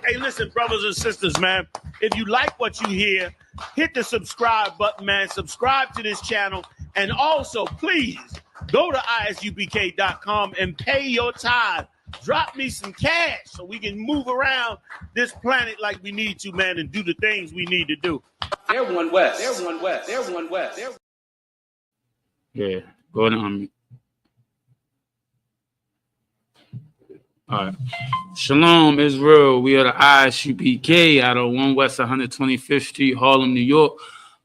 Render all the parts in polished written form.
Hey, listen, brothers and sisters, man. If you like what you hear, hit the subscribe button, man. Subscribe to this channel. And also, please, go to isupk.com and pay your tithe. Drop me some cash so we can move around this planet like we need to, man, and do the things we need to do. They're one West. They're one West. They're one West. Yeah, go ahead on me. All right. Shalom, Israel. We are the ISUPK out of 1 West 125th Street, Harlem, New York,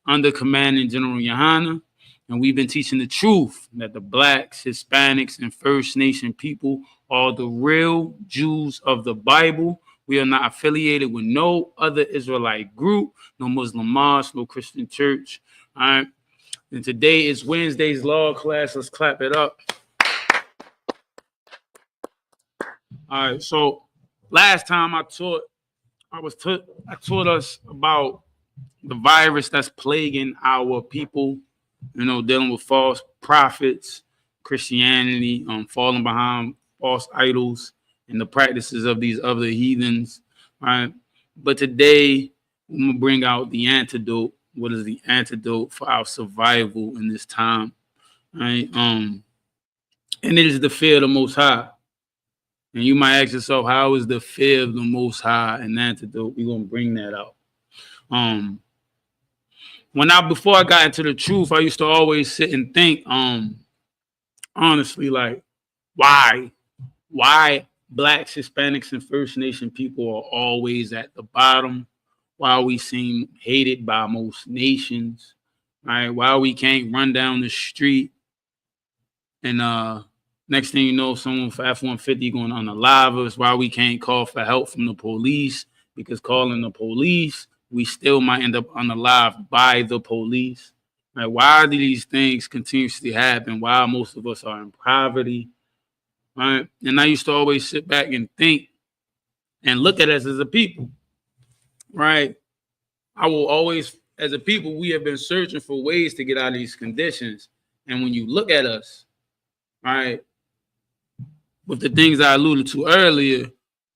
under commanding General Yohana. And we've been teaching the truth that the blacks, Hispanics, and First Nation people are the real Jews of the Bible. We are not affiliated with no other Israelite group, no Muslim mosque, no Christian church. All right. And today is Wednesday's law class. Let's clap it up. All right, so last time I taught us about the virus that's plaguing our people, you know, dealing with false prophets, Christianity, falling behind false idols, and the practices of these other heathens. Right? But today I'm gonna bring out the antidote. What is the antidote for our survival in this time? Right? And it is the fear of the Most High. And you might ask yourself, how is the fear of the Most High an antidote? We're gonna bring that out. Before I got into the truth, I used to always sit and think, honestly, like, why blacks, Hispanics, and First Nation people are always at the bottom? Why we seem hated by most nations? Right? Why we can't run down the street and next thing you know, someone for F-150 going on the live us. Why we can't call for help from the police, because calling the police, we still might end up unalived by the police. Right? Why do these things continuously happen? Why most of us are in poverty? Right? And I used to always sit back and think and look at us as a people. Right? I will always, as a people, we have been searching for ways to get out of these conditions. And when you look at us, right, with the things I alluded to earlier,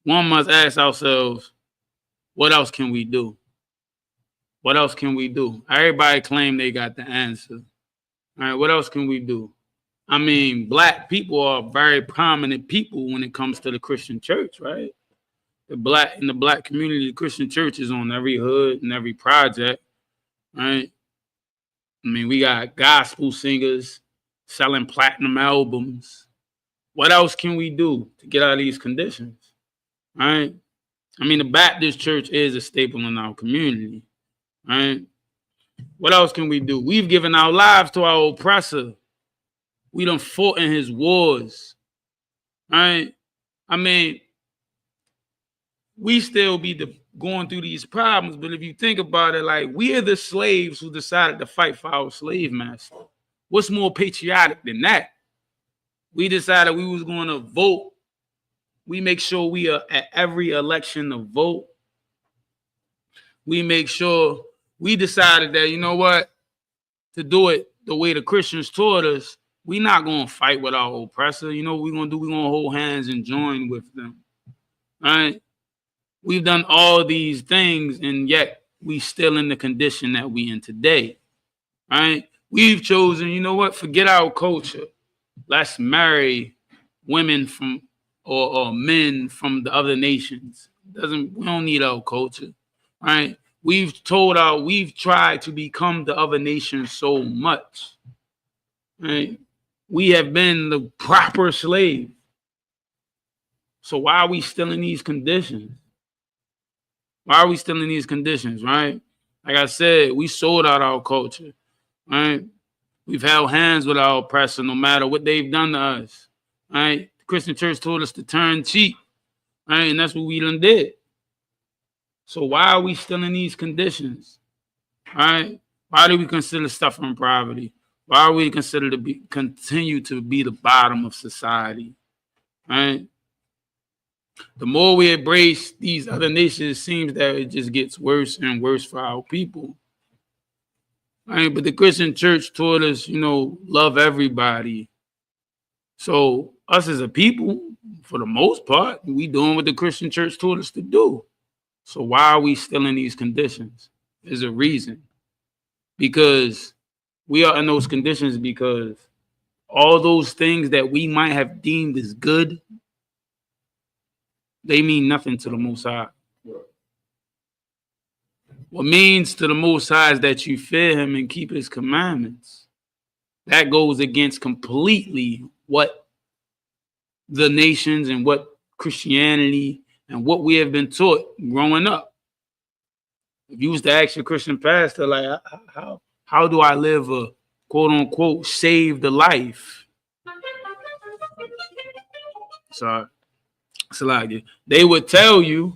one must ask ourselves, what else can we do? What else can we do? Everybody claim they got the answer. All right, what else can we do? I mean, black people are very prominent people when it comes to the Christian church, right? In the black community, the Christian church is on every hood and every project, right? I mean, we got gospel singers selling platinum albums. What else can we do to get out of these conditions? Right? I mean, the Baptist church is a staple in our community. Right? What else can we do? We've given our lives to our oppressor. We done fought in his wars. Right? I mean, we still be going through these problems, but if you think about it, like, we are the slaves who decided to fight for our slave master. What's more patriotic than that? We decided we was going to vote. We make sure we are at every election to vote. We make sure we decided that, you know what, to do it the way the Christians taught us, we're not going to fight with our oppressor. You know what we're going to do? We're going to hold hands and join with them. All right? We've done all these things, and yet we still in the condition that we in today. All right? We've chosen, you know what, forget our culture. Let's marry women from or men from the other nations. We don't need our culture, right? We've tried to become the other nation so much, right? We have been the proper slave. So why are we still in these conditions? Why are we still in these conditions, right? Like I said, we sold out our culture, right? We've held hands with our oppressor no matter what they've done to us. Right? The Christian church told us to turn cheek. Right? And that's what we done did. So why are we still in these conditions? Right? Why do we consider suffering poverty? Why are we considered to continue to be the bottom of society? Right? The more we embrace these other nations, it seems that it just gets worse and worse for our people. Right? But the Christian church taught us, you know, love everybody. So us as a people, for the most part, we doing what the Christian church taught us to do. So why are we still in these conditions? There's a reason. Because we are in those conditions because all those things that we might have deemed as good, they mean nothing to the Most High. What means to the Most High is that you fear him and keep his commandments. That goes against completely what the nations and what Christianity and what we have been taught growing up. If you was to ask your Christian pastor, like, how do I live a quote unquote saved life? Sorry. They would tell you,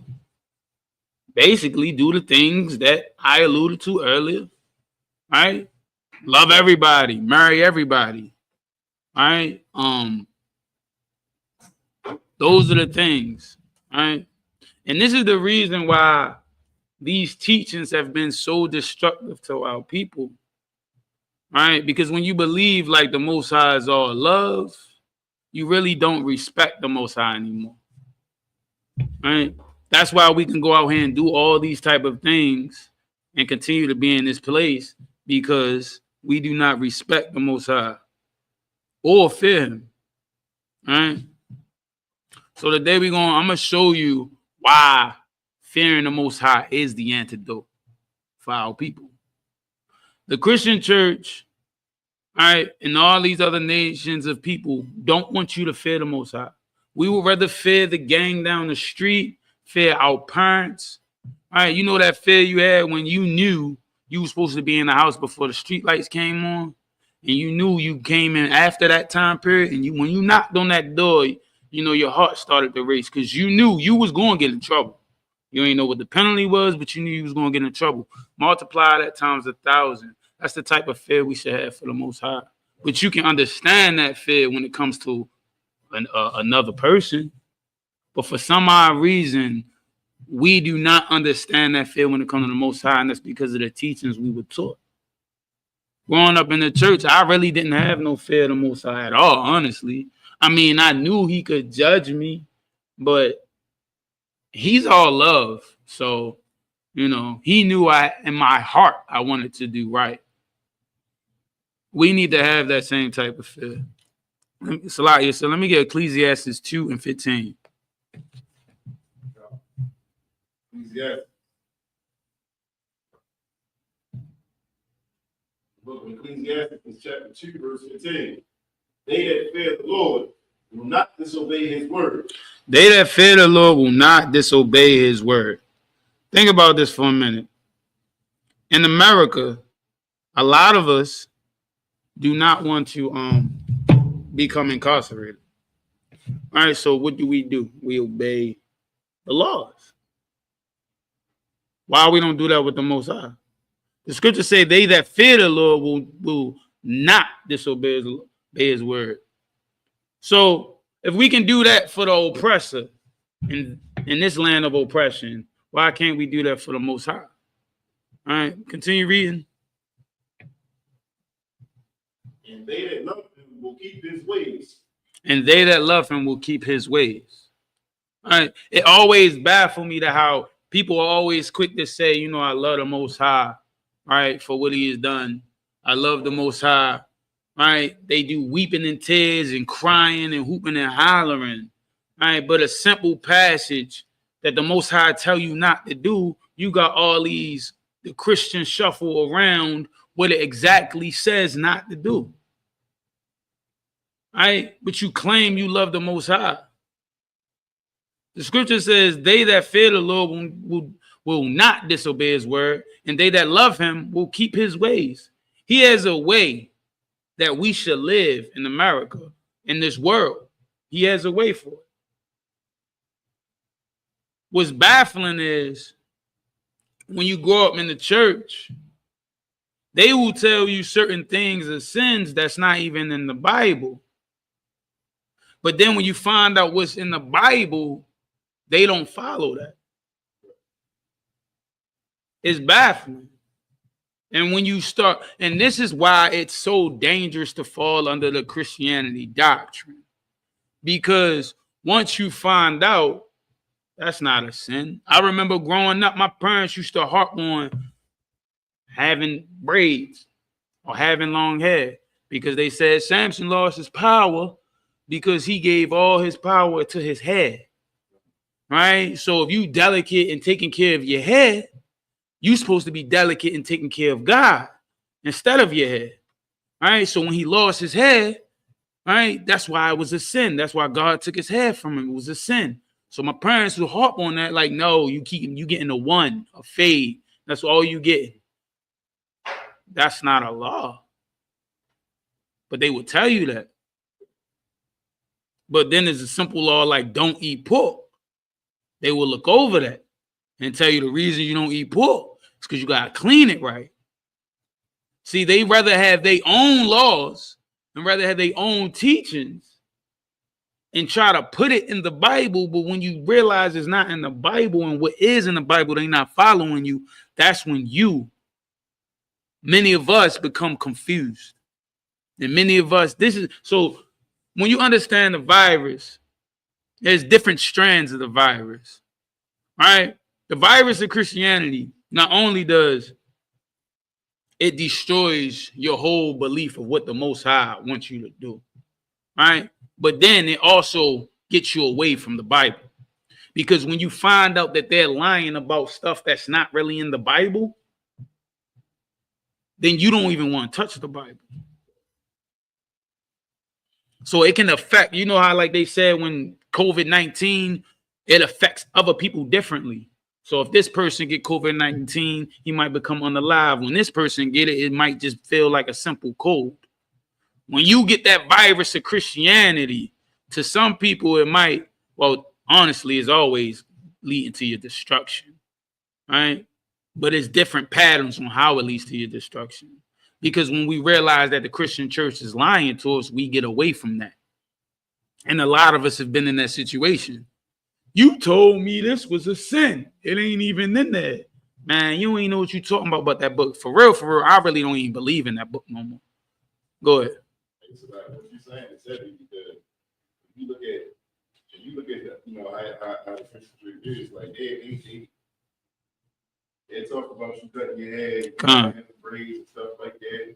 basically, do the things that I alluded to earlier, right? Love everybody, marry everybody, right? Those are the things, right? And this is the reason why these teachings have been so destructive to our people, right? Because when you believe like the Most High is all love, you really don't respect the Most High anymore, right? That's why we can go out here and do all these type of things and continue to be in this place, because we do not respect the Most High or fear him, right? So today I'm going to show you why fearing the Most High is the antidote for our people. The Christian church, all right, and all these other nations of people don't want you to fear the Most High. We would rather fear the gang down the street, fear our parents. All right, you know that fear you had when you knew you were supposed to be in the house before the street lights came on, and you knew you came in after that time period, and when you knocked on that door, you know, your heart started to race because you knew you was going to get in trouble. You ain't know what the penalty was, but you knew you was going to get in trouble. Multiply that times 1,000. That's the type of fear we should have for the Most High. But you can understand that fear when it comes to another person. But for some odd reason, we do not understand that fear when it comes to the Most High, and that's because of the teachings we were taught. Growing up in the church, I really didn't have no fear of the Most High at all, honestly. I mean, I knew he could judge me, but he's all love. So, you know, he knew in my heart I wanted to do right. We need to have that same type of fear. So let me get Ecclesiastes 2:15. Ecclesiastes. Book of Ecclesiastes, chapter 2, verse 15. They that fear the Lord will not disobey his word. They that fear the Lord will not disobey his word. Think about this for a minute. In America, a lot of us do not want to become incarcerated. All right, so what do? We obey the laws. Why we don't do that with the Most High? The scriptures say they that fear the Lord will not disobey his word. So if we can do that for the oppressor in this land of oppression, why can't we do that for the Most High? All right, continue reading. And they that love him will keep his ways. And they that love him will keep his ways. All right, it always baffled me to how people are always quick to say, you know, I love the Most High, right, for what he has done. I love the Most High, right? They do weeping and tears and crying and hooping and hollering, right? But a simple passage that the Most High tell you not to do, you got all the Christian shuffle around what it exactly says not to do, right? But you claim you love the Most High. The scripture says, they that fear the Lord will not disobey his word, and they that love him will keep his ways. He has a way that we should live in America, in this world. He has a way for it. What's baffling is when you grow up in the church, they will tell you certain things as sins that's not even in the Bible. But then when you find out what's in the Bible, they don't follow that. It's baffling. And when you start, and this is why it's so dangerous to fall under the Christianity doctrine. Because once you find out That's not a sin. I remember growing up, my parents used to harp on having braids or having long hair because they said Samson lost his power because he gave all his power to his hair. Right? So if you delicate and taking care of your hair, you supposed to be delicate and taking care of God instead of your hair. Right? So when he lost his hair, right, that's why it was a sin. That's why God took his hair from him. It was a sin. So my parents would harp on that, like, no, you getting a fade. That's all you get. That's not a law. But they would tell you that. But then there's a simple law like don't eat pork. They will look over that and tell you the reason you don't eat pork is because you gotta clean it right. See, they rather have their own laws and rather have their own teachings and try to put it in the Bible, but when you realize it's not in the Bible and what is in the Bible, they're not following you, that's when many of us become confused. And many of us, so when you understand the virus, there's different strands of the virus, right? The virus of Christianity, not only does it destroys your whole belief of what the Most High wants you to do, right? But then it also gets you away from the Bible. Because when you find out that they're lying about stuff that's not really in the Bible, then you don't even want to touch the Bible. So it can affect, you know how like they said when COVID-19, it affects other people differently. So if this person get COVID-19, he might become unalive. When this person get it, it might just feel like a simple cold. When you get that virus of Christianity, to some people it might, well, honestly, it's always leading to your destruction, right? But it's different patterns on how it leads to your destruction. Because when we realize that the Christian church is lying to us, we get away from that. And a lot of us have been in that situation. You told me this was a sin. It ain't even in there. Man, you ain't know what you're talking about that book. For real, I really don't even believe in that book no more. Go ahead. It's about what you're saying is heavy because if you look at you know how the Christian church is, like they talk about you cutting your hair, braids and stuff like that.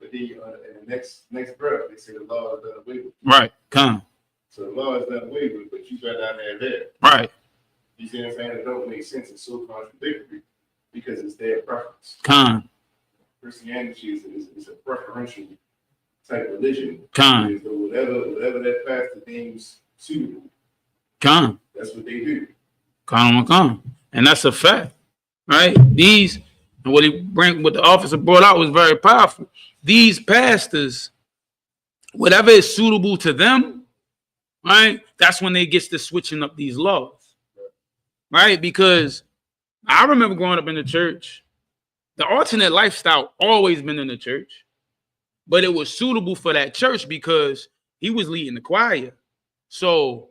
But then in the next breath, they say the law is done away with. Right, So the law is done away with, but you got down there hair. Right. You see what I'm saying? It don't make sense. It's so contradictory because it's their preference. Christianity is a preferential type religion. So whatever that pastor deems suitable, that's what they do. And that's a fact, right? These, and what the officer brought out was very powerful. These pastors, whatever is suitable to them, right? That's when they get to switching up these laws, right? Because I remember growing up in the church, the alternate lifestyle always been in the church. But it was suitable for that church because he was leading the choir. So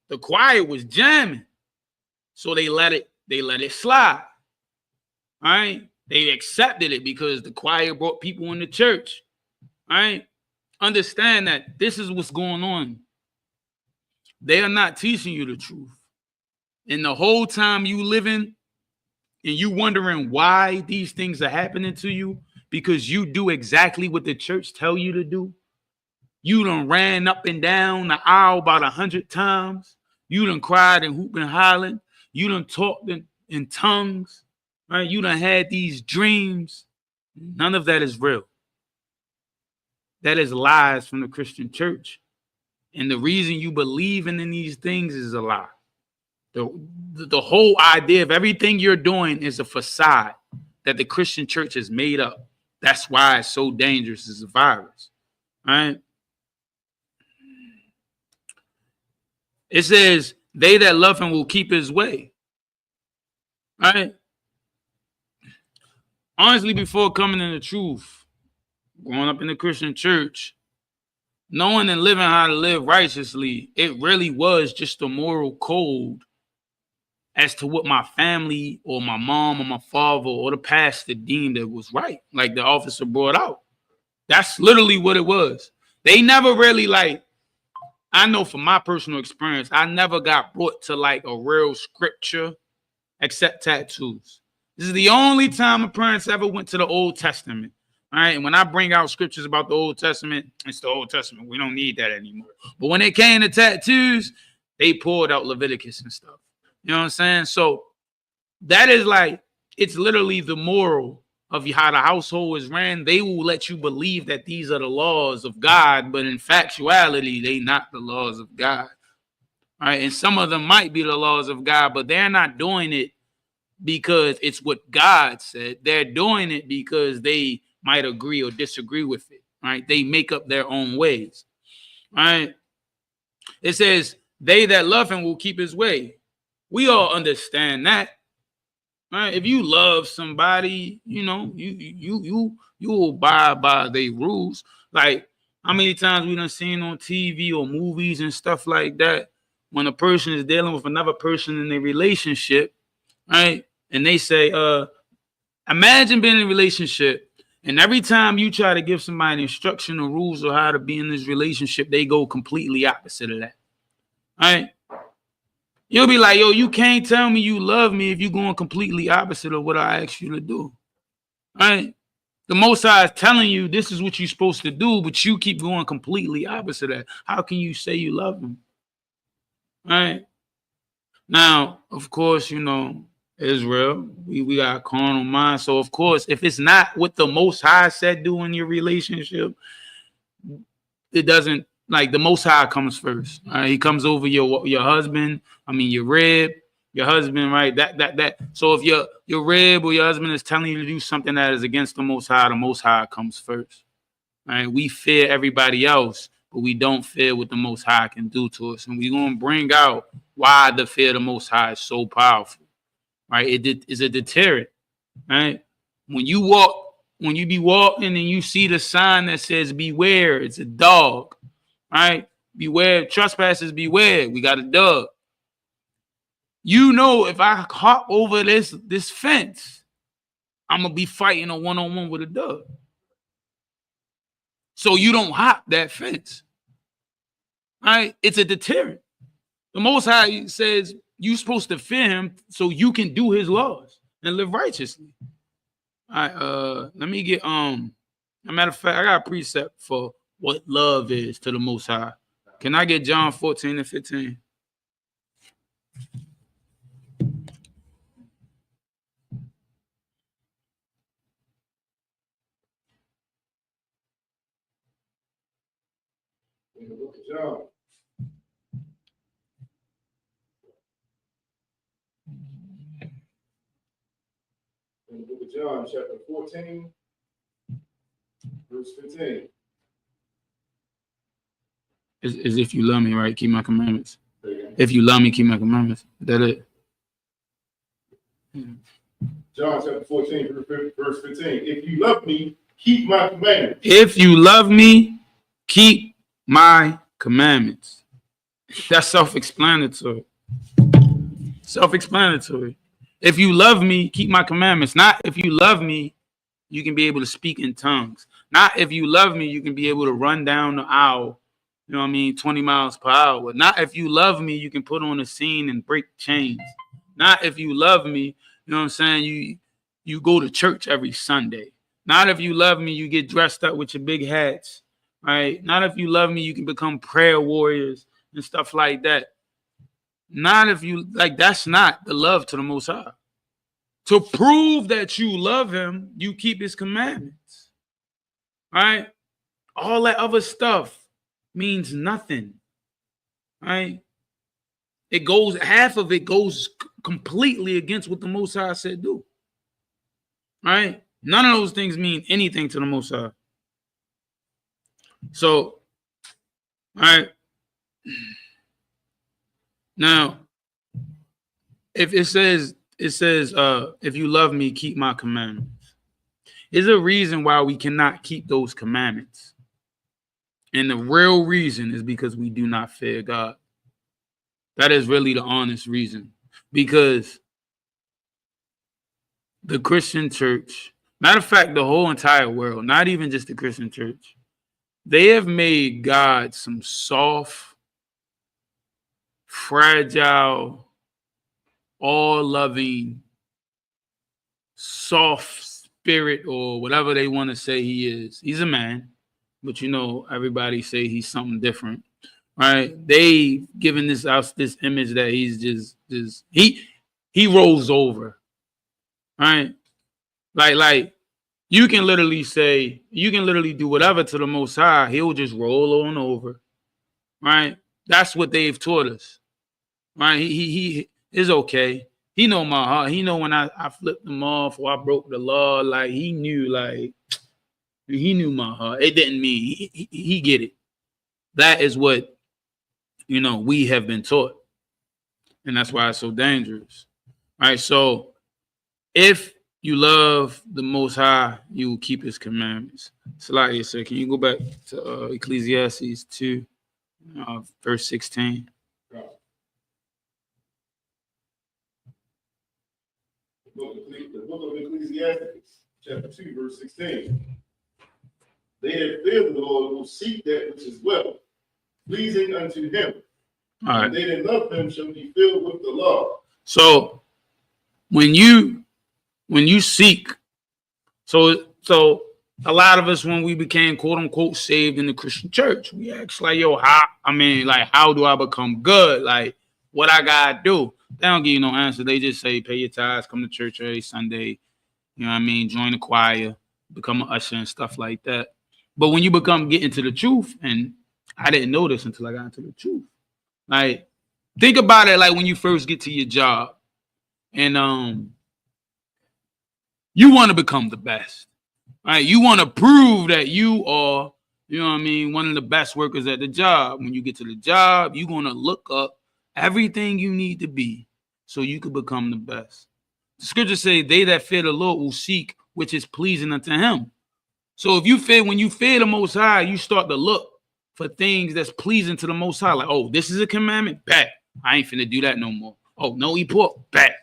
the choir was jamming. So they let it slide. All right. They accepted it because the choir brought people in the church. All right. Understand that this is what's going on. They are not teaching you the truth. And the whole time you living and you wondering why these things are happening to you, because you do exactly what the church tell you to do. You done ran up and down the aisle about 100 times. You done cried and hooped and hollering. You done talked in tongues. Right? You done had these dreams. None of that is real. That is lies from the Christian church. And the reason you believing in these things is a lie. The whole idea of everything you're doing is a facade that the Christian church has made up. That's why it's so dangerous as a virus, right? It says, they that love him will keep his way, right? Honestly, before coming in the truth, growing up in the Christian church, knowing and living how to live righteously, it really was just a moral code as to what my family or my mom or my father or the pastor deemed it was right, like the officer brought out. That's literally what it was. They never really I know from my personal experience, I never got brought to like a real scripture except tattoos. This is the only time my parents ever went to the Old Testament. All right. And when I bring out scriptures about the Old Testament, it's the Old Testament. We don't need that anymore. But when it came to tattoos, they pulled out Leviticus and stuff. You know what I'm saying? So that is like, it's literally the moral of how the household is ran. They will let you believe that these are the laws of God, but in factuality, they not the laws of God. All right. And some of them might be the laws of God, but they're not doing it because it's what God said. They're doing it because they might agree or disagree with it. Right? They make up their own ways. Right? It says, they that love him will keep his way. We all understand that. Right? If you love somebody, you know, you will abide by their rules. Like, how many times we done seen on TV or movies and stuff like that, when a person is dealing with another person in a relationship, right? And they say, imagine being in a relationship, and every time you try to give somebody instruction or rules or how to be in this relationship, they go completely opposite of that. All right? You'll be like, yo, you can't tell me you love me if you're going completely opposite of what I asked you to do. All right? The Most High is telling you this is what you're supposed to do, but you keep going completely opposite of that. How can you say you love him? All right? Now, of course, you know, Israel, we got a carnal mind. So, of course, if it's not what the Most High said do in your relationship, it doesn't, like, the Most High comes first. All right? He comes over your husband, your rib, your husband, right? That. So if your rib or your husband is telling you to do something that is against the Most High comes first. All right? We fear everybody else, but we don't fear what the Most High can do to us. And we're going to bring out why the fear of the Most High is so powerful. Right? It is a deterrent. Right? When you be walking and you see the sign that says beware, it's a dog. Right? Beware, trespassers, beware. We got a dog. You know, if I hop over this fence, I'm gonna be fighting a one-on-one with a dog. So you don't hop that fence. Right? It's a deterrent. The Most High says you're supposed to fear him so you can do his laws and live righteously. All right, let me get a matter of fact, I got a precept for what love is to the Most High. Can I get John 14 and 15? In the book of John. In the book of John, chapter 14, verse 15. Is if you love me, right? Keep my commandments. If you love me, keep my commandments. Is that it? John chapter 14, verse 15. If you love me, keep my commandments. If you love me, keep my commandments. That's self-explanatory. Self-explanatory. If you love me, keep my commandments. Not if you love me, you can be able to speak in tongues. Not if you love me, you can be able to run down the aisle, 20 miles per hour. Not if you love me, you can put on a scene and break chains. Not if you love me, you know what I'm saying, you go to church every Sunday. Not if you love me, you get dressed up with your big hats, right? Not if you love me, you can become prayer warriors and stuff like that. Not if you, that's not the love to the Most High. To prove that you love him, you keep his commandments, right? All that other stuff means nothing, right? Half of it goes completely against what the Most High said do, right? None of those things mean anything to the Most High. So, all right. Now, if it says, if you love me, keep my commandments. There's a reason why we cannot keep those commandments. And the real reason is because we do not fear God. That is really the honest reason. Because the Christian church, matter of fact, the whole entire world, not even just the Christian church, they have made God some soft, fragile, all-loving, soft spirit, or whatever they want to say he is. He's a man, but you know, everybody say he's something different, right? They've given us this image that he's just he rolls over, right? Like you can literally do whatever to the Most High, he'll just roll on over, right? That's what they've taught us, right? He is okay. He know my heart. He know when I flipped him off or I broke the law. Like he knew my heart. It didn't mean he get it. That is what, you know, we have been taught, and that's why it's so dangerous. All right. So if you love the Most High, you will keep His commandments. Salakia said, can you go back to Ecclesiastes 2, verse 16? The book of Ecclesiastes, chapter 2, verse 16. They that fear the Lord will seek that which is well, pleasing unto him. All right. And they that love him shall be filled with the law. So when you seek, so a lot of us, when we became quote unquote saved in the Christian church, we asked like, yo, how do I become good? Like, what I gotta do? They don't give you no answer. They just say, pay your tithes, come to church every Sunday, you know what I mean? Join the choir, become an usher and stuff like that. But when you get into the truth, and I didn't know this until I got into the truth. Like, think about it like when you first get to your job and you want to become the best, right? You want to prove that you are, you know what I mean, one of the best workers at the job. When you get to the job, you're going to look up everything you need to be so you can become the best. The scriptures say, they that fear the Lord will seek which is pleasing unto him. So when you fear the Most High, you start to look for things that's pleasing to the Most High. Like, oh, this is a commandment? Bet. I ain't finna do that no more. Oh, no eat pork? Bet.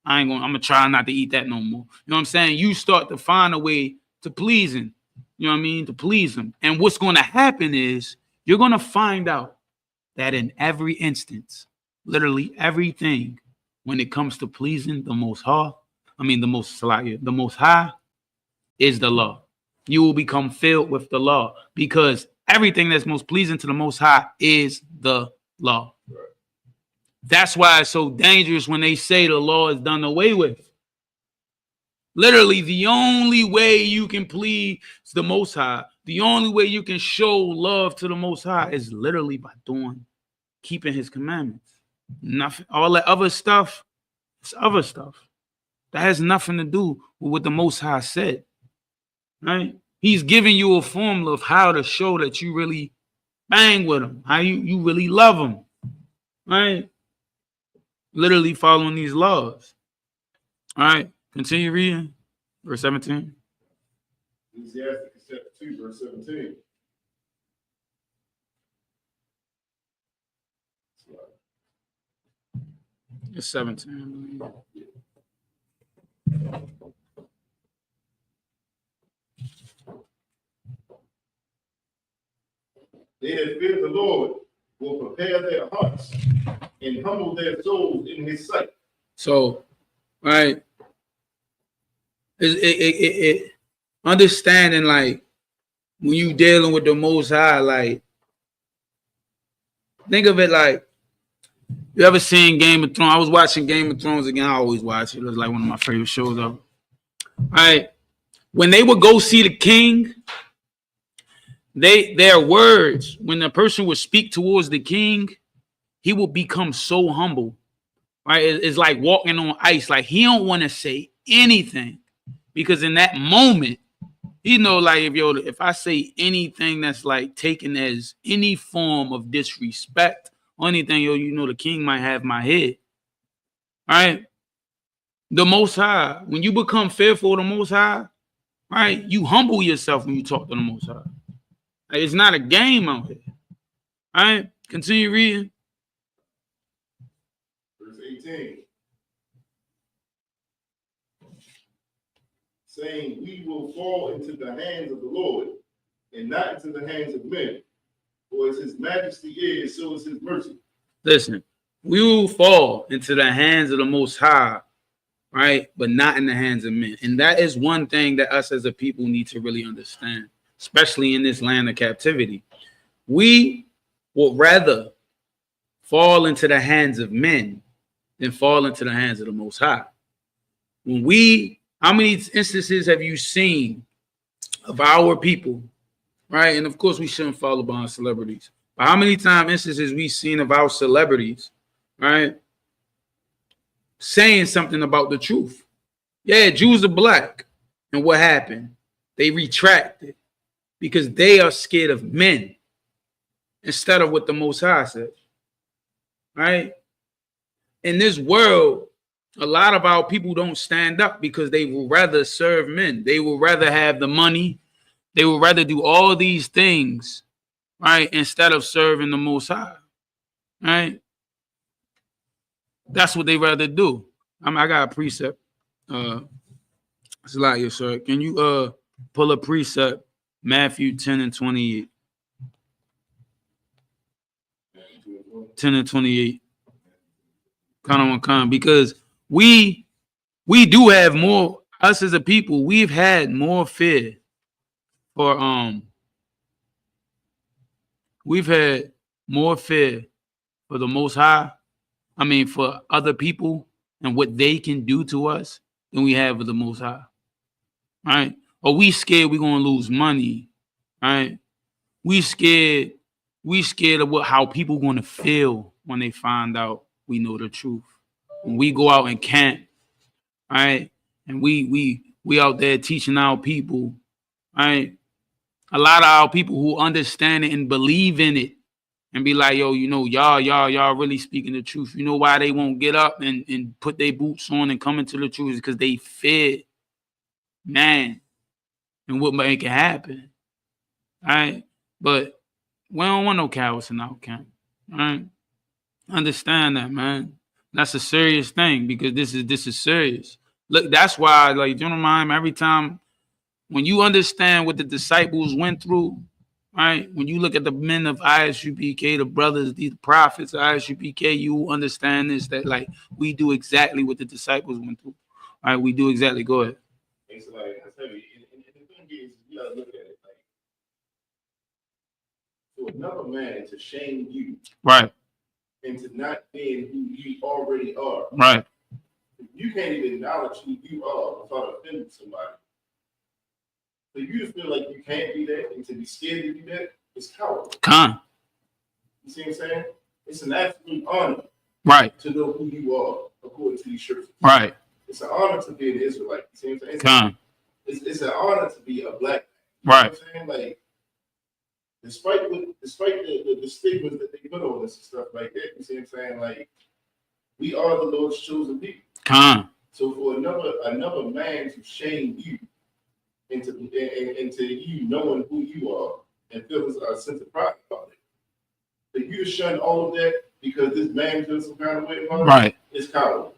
I'm gonna try not to eat that no more. You know what I'm saying? You start to find a way to please him. You know what I mean? To please him. And what's going to happen is you're going to find out that in every instance, literally everything, when it comes to pleasing the Most High, the Most High is the law. You will become filled with the law because everything that's most pleasing to the Most High is the law. Right. That's why it's so dangerous when they say the law is done away with. Literally, the only way you can please the Most High, the only way you can show love to the Most High is literally by keeping his commandments. Nothing, all that other stuff, it's other stuff. That has nothing to do with what the Most High said. Right? He's giving you a formula of how to show that you really bang with him, how you really love him. Right? Literally following these laws. All right, continue reading. Verse 17. Ecclesiastes chapter 2, verse 17. It's 17. They that fear the Lord will prepare their hearts and humble their souls in his sight. So, right, it understanding, like, when you dealing with the Most High, like, think of it like, you ever seen Game of Thrones? I was watching Game of Thrones again. I always watch it. It was like one of my favorite shows ever. All right, when they would go see the king, their words, when a person would speak towards the king, he will become so humble. Right? It's like walking on ice. Like, he don't want to say anything because in that moment, you know, like, if I say anything that's like taken as any form of disrespect or anything, you know, the king might have my head. All right. The Most High, when you become fearful of the Most High, right, you humble yourself when you talk to the Most High. Like, it's not a game out here. All right. Continue reading. Verse 18. Saying, we will fall into the hands of the Lord and not into the hands of men. For as his majesty is, so is his mercy. Listen, We will fall into the hands of the Most High, right? But not in the hands of men. And that is one thing that us as a people need to really understand, especially in this land of captivity. We would rather fall into the hands of men than fall into the hands of the Most High. How many instances have you seen of our people, right? And of course, we shouldn't follow behind celebrities. But how many instances we've seen of our celebrities, right, saying something about the truth? Yeah, Jews are black. And what happened? They retracted because they are scared of men instead of what the Most High said, right? In this world, a lot of our people don't stand up because they will rather serve men. They will rather have the money. They will rather do all these things, right, instead of serving the Most High, right? That's what they rather do. I got a precept. It's a lot here, sir. Can you pull a precept, Matthew 10 and 28? 10 and 28. Because we do have more, us as a people, we've had more fear for we've had more fear for the Most High, for other people and what they can do to us than we have with the Most High, right? Or we scared we're gonna lose money, right? We scared of how people gonna feel when they find out we know the truth. When we go out and camp, right, and we out there teaching our people, right? A lot of our people who understand it and believe in it and be like, yo, y'all really speaking the truth. You know why they won't get up and put their boots on and come into the truth? Is because they fear man and what make it happen, right? But we don't want no cowards in our camp, right? Understand that, man. That's a serious thing because this is serious. Look, that's why, like, you know, mind every time when you understand what the disciples went through, right? When you look at the men of ISUPK, the brothers, these prophets of ISUPK, you understand this, that like we do exactly what the disciples went through. All right, we do exactly. Go ahead. It's like I tell you, and the thing is, you gotta look at it like for another man to shame you, right, and to not being who you already are, right. You can't even acknowledge who you are without offending somebody. For you to feel like you can't be that and to be scared to do that, it's cowardly. You see what I'm saying? It's an absolute honor, right, to know who you are according to these scriptures. Right. It's an honor to be an Israelite. You see what I'm saying? It's an honor to be a black man. You right. know what I'm saying? Like, despite the stigmas that they put on us and stuff like that, you see what I'm saying? Like, we are the Lord's chosen people. So for another man to shame you into you knowing who you are and feeling a sense of pride about it, for you to shun all of that because this man feels some kind of way about it, right? It's cowardly.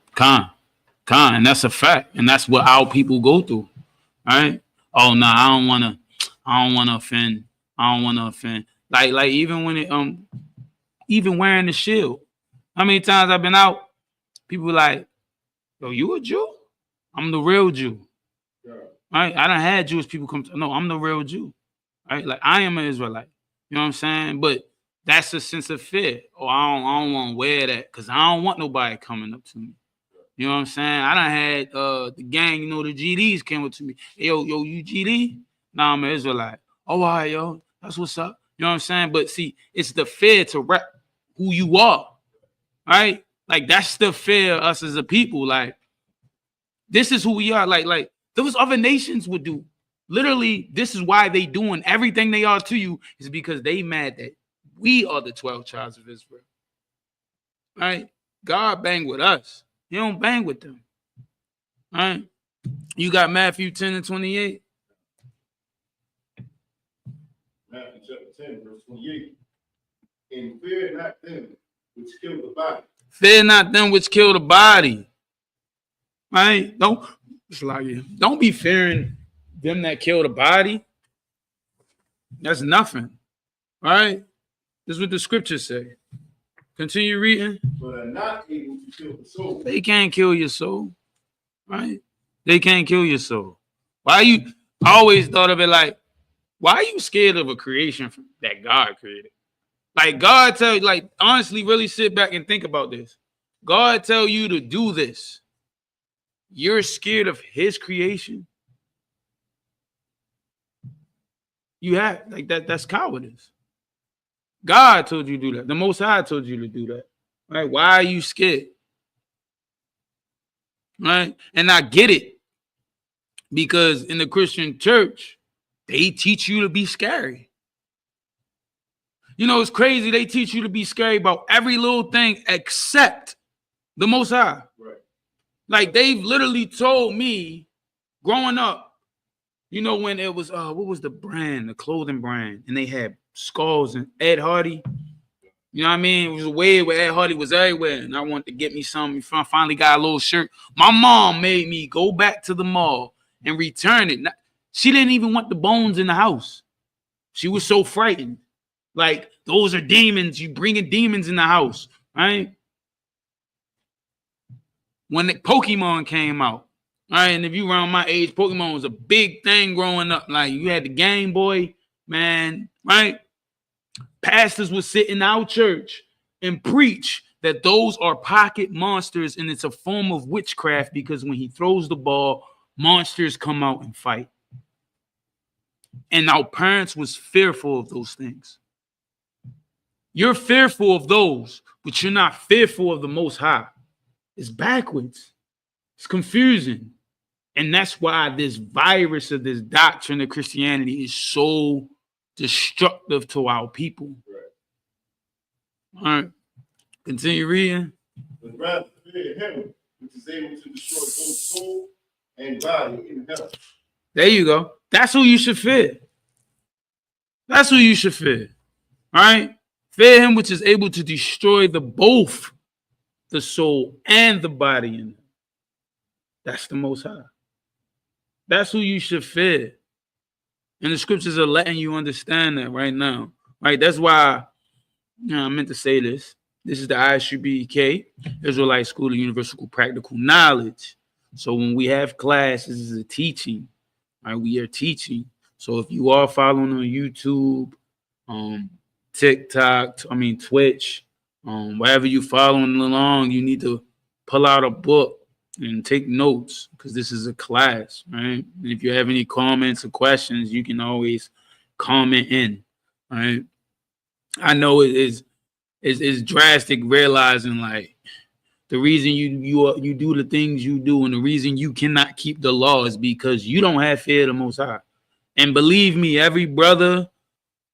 And that's a fact, and that's what our people go through, right? Oh no, I don't want to offend. I don't want to offend. Like even when it even wearing the shield. How many times I've been out? People like, yo, you a Jew? I'm the real Jew. Yeah. Right? I done had Jewish people come to, no, I'm the real Jew. Right? Like I am an Israelite. You know what I'm saying? But that's a sense of fear. Oh, I don't want to wear that because I don't want nobody coming up to me. You know what I'm saying? I done had the gang, you know, the GDs came up to me. Hey, yo, you GD? Nah, I'm an Israelite. Oh, all right, yo, that's what's up. You know what I'm saying? But see, it's the fear to rep who you are. Right? Like that's the fear of us as a people. Like this is who we are. Like those other nations would do. Literally, this is why they doing everything they are to you is because they mad that we are the 12 tribes of Israel. Right? God bang with us. He don't bang with them. Right? You got Matthew 10 and 28. Matthew chapter 10, verse 28. And fear not them which kill the body. Fear not them which kill the body. Right? Don't be fearing them that kill the body. That's nothing. Right? This is what the scriptures say. Continue reading. But are not able to kill the soul. They can't kill your soul, right? They can't kill your soul. Why you? I always thought of it like, why are you scared of a creation that God created? Like God tell you, like honestly, really sit back and think about this. God tell you to do this. You're scared of His creation. You have like that. That's cowardice. God told you to do that. The Most High told you to do that. Right? Why are you scared? Right? And I get it. Because in the Christian church, they teach you to be scary. You know, it's crazy. They teach you to be scary about every little thing except the Most High. Right. Like they've literally told me growing up, you know, when it was, what was the brand, the clothing brand, and they had skulls and Ed Hardy. You know what I mean? It was a way where Ed Hardy was everywhere, and I wanted to get me something. I finally got a little shirt. My mom made me go back to the mall and return it. She didn't even want the bones in the house. She was so frightened. Like, those are demons. You bringing demons in the house, right? When the Pokemon came out, right? And if you around my age, Pokemon was a big thing growing up. Like, you had the Game Boy, man, right? Pastors would sit in our church and preach that those are pocket monsters and it's a form of witchcraft because when he throws the ball, monsters come out and fight. And our parents was fearful of those things. You're fearful of those, but you're not fearful of the Most High. It's backwards. It's confusing. And that's why this virus of this doctrine of Christianity is so destructive to our people. Right. All right. Continue reading. But rather fear Him, which is able to destroy both soul and body in hell. There you go. That's who you should fear. That's who you should fear. All right? Fear Him, which is able to destroy both the soul and the body in hell. That's the Most High. That's who you should fear. And the scriptures are letting you understand that right now. Right? That's why I meant to say this. This is the ISUBK, Israelite School of Universal Practical Knowledge. So when we have classes, this is a teaching. Right? We are teaching. So if you are following on YouTube, TikTok, Twitch, wherever you following along, you need to pull out a book and take notes because this is a class, right? And if you have any comments or questions, you can always comment in, right? I know it is drastic realizing like the reason you do the things you do and the reason you cannot keep the law is because you don't have fear of the Most High. And believe me, every brother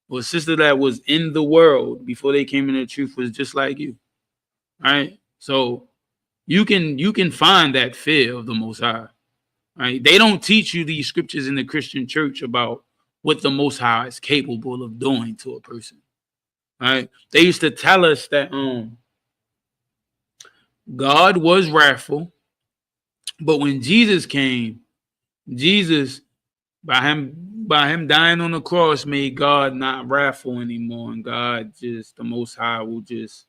or sister that was in the world before they came into the truth was just like you, right? So you can find that fear of the Most High, right? They don't teach you these scriptures in the Christian church about what the Most High is capable of doing to a person, right? They used to tell us that God was wrathful, but when Jesus came, Jesus, by him dying on the cross, made God not wrathful anymore, and God just, the Most High will just,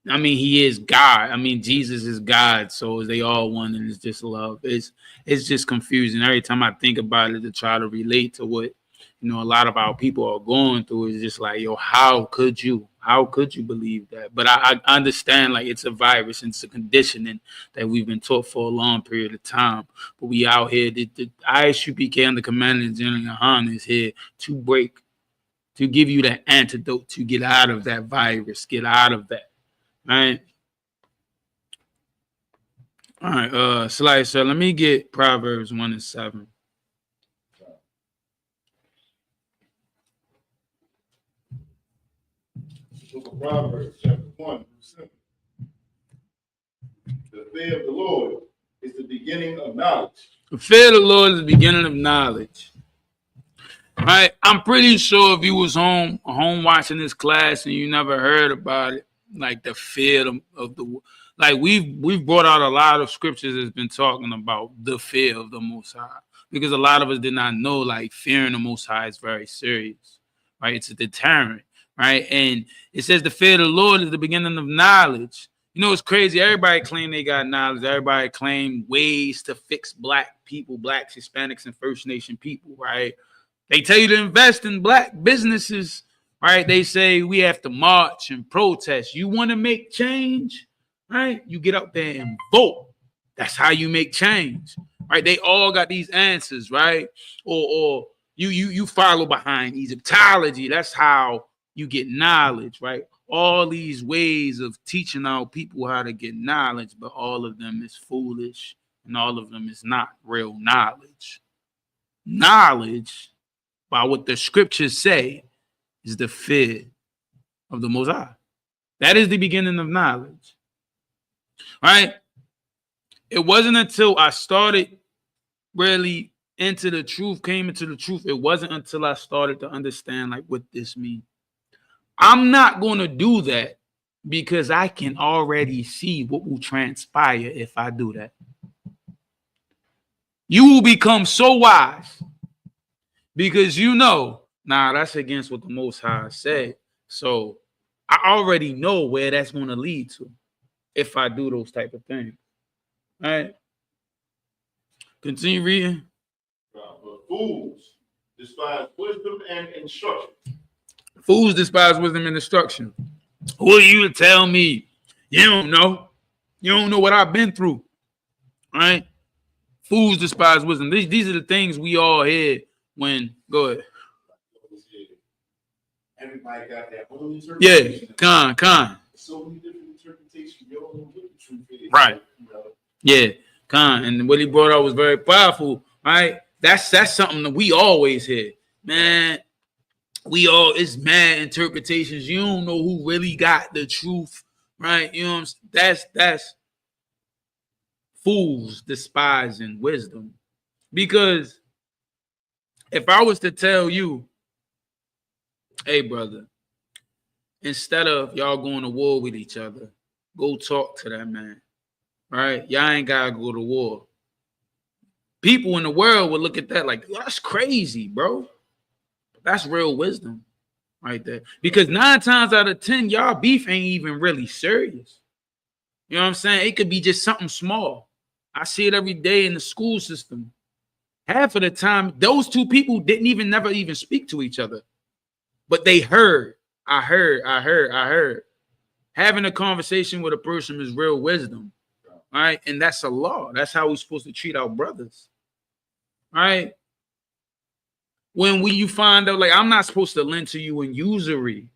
He is God. Jesus is God, so they all one, and it's just love. It's just confusing. Every time I think about it to try to relate to what, a lot of our people are going through, is just like, yo, how could you believe that? But I understand, like, it's a virus and it's a conditioning that we've been taught for a long period of time. But we out here, the ISUPK under Commander General Yohana is here to give you that antidote to get out of that virus, get out of that. All right, so let me get Proverbs 1:7. Proverbs chapter 1, verse 7. The fear of the Lord is the beginning of knowledge. The fear of the Lord is the beginning of knowledge. All right, I'm pretty sure if you was home watching this class and you never heard about it, like the fear of the, like we've brought out a lot of scriptures that's been talking about the fear of the Most High, because a lot of us did not know, like, fearing the Most High is very serious, right? It's a deterrent, right? And it says the fear of the Lord is the beginning of knowledge. You know, it's crazy. Everybody claim they got knowledge. Everybody claim ways to fix black people, blacks, Hispanics, and First Nation people, right? They tell you to invest in black businesses, right? They say we have to march and protest. You want to make change, right? You get out there and vote. That's how you make change, right? They all got these answers, right? Or you follow behind Egyptology. That's how you get knowledge, right? All these ways of teaching our people how to get knowledge, but all of them is foolish and all of them is not real knowledge. Knowledge, by what the scriptures say, is the fear of the Most High. That is the beginning of knowledge, right? It wasn't until I started really into the truth, came into the truth, it wasn't until I started to understand like what this means. I'm not going to do that because I can already see what will transpire if I do that. You will become so wise because you know, nah, that's against what the Most High said. So I already know where that's going to lead to if I do those type of things. All right. Continue reading. But fools despise wisdom and instruction. Fools despise wisdom and instruction. Who are you to tell me? You don't know. You don't know what I've been through. All right. Fools despise wisdom. These are the things we all hear when. Go ahead. Everybody got their own interpretation. Yeah, con. So many different interpretations. You don't know what the truth is. Right. You know? Yeah, con. And what he brought out was very powerful. Right. That's something that we always hear. Man, it's mad interpretations. You don't know who really got the truth. Right. You know what I'm saying? That's fools despising wisdom. Because if I was to tell you, hey, brother, instead of y'all going to war with each other, go talk to that man, right? Y'all ain't got to go to war. People in the world would look at that like, that's crazy, bro. That's real wisdom right there. Because 9 times out of 10, y'all beef ain't even really serious. You know what I'm saying? It could be just something small. I see it every day in the school system. Half of the time, those two people never even speak to each other. But they heard. I heard. Having a conversation with a person is real wisdom. All right. And that's a law. That's how we're supposed to treat our brothers. All right. When you find out, like, I'm not supposed to lend to you in usury.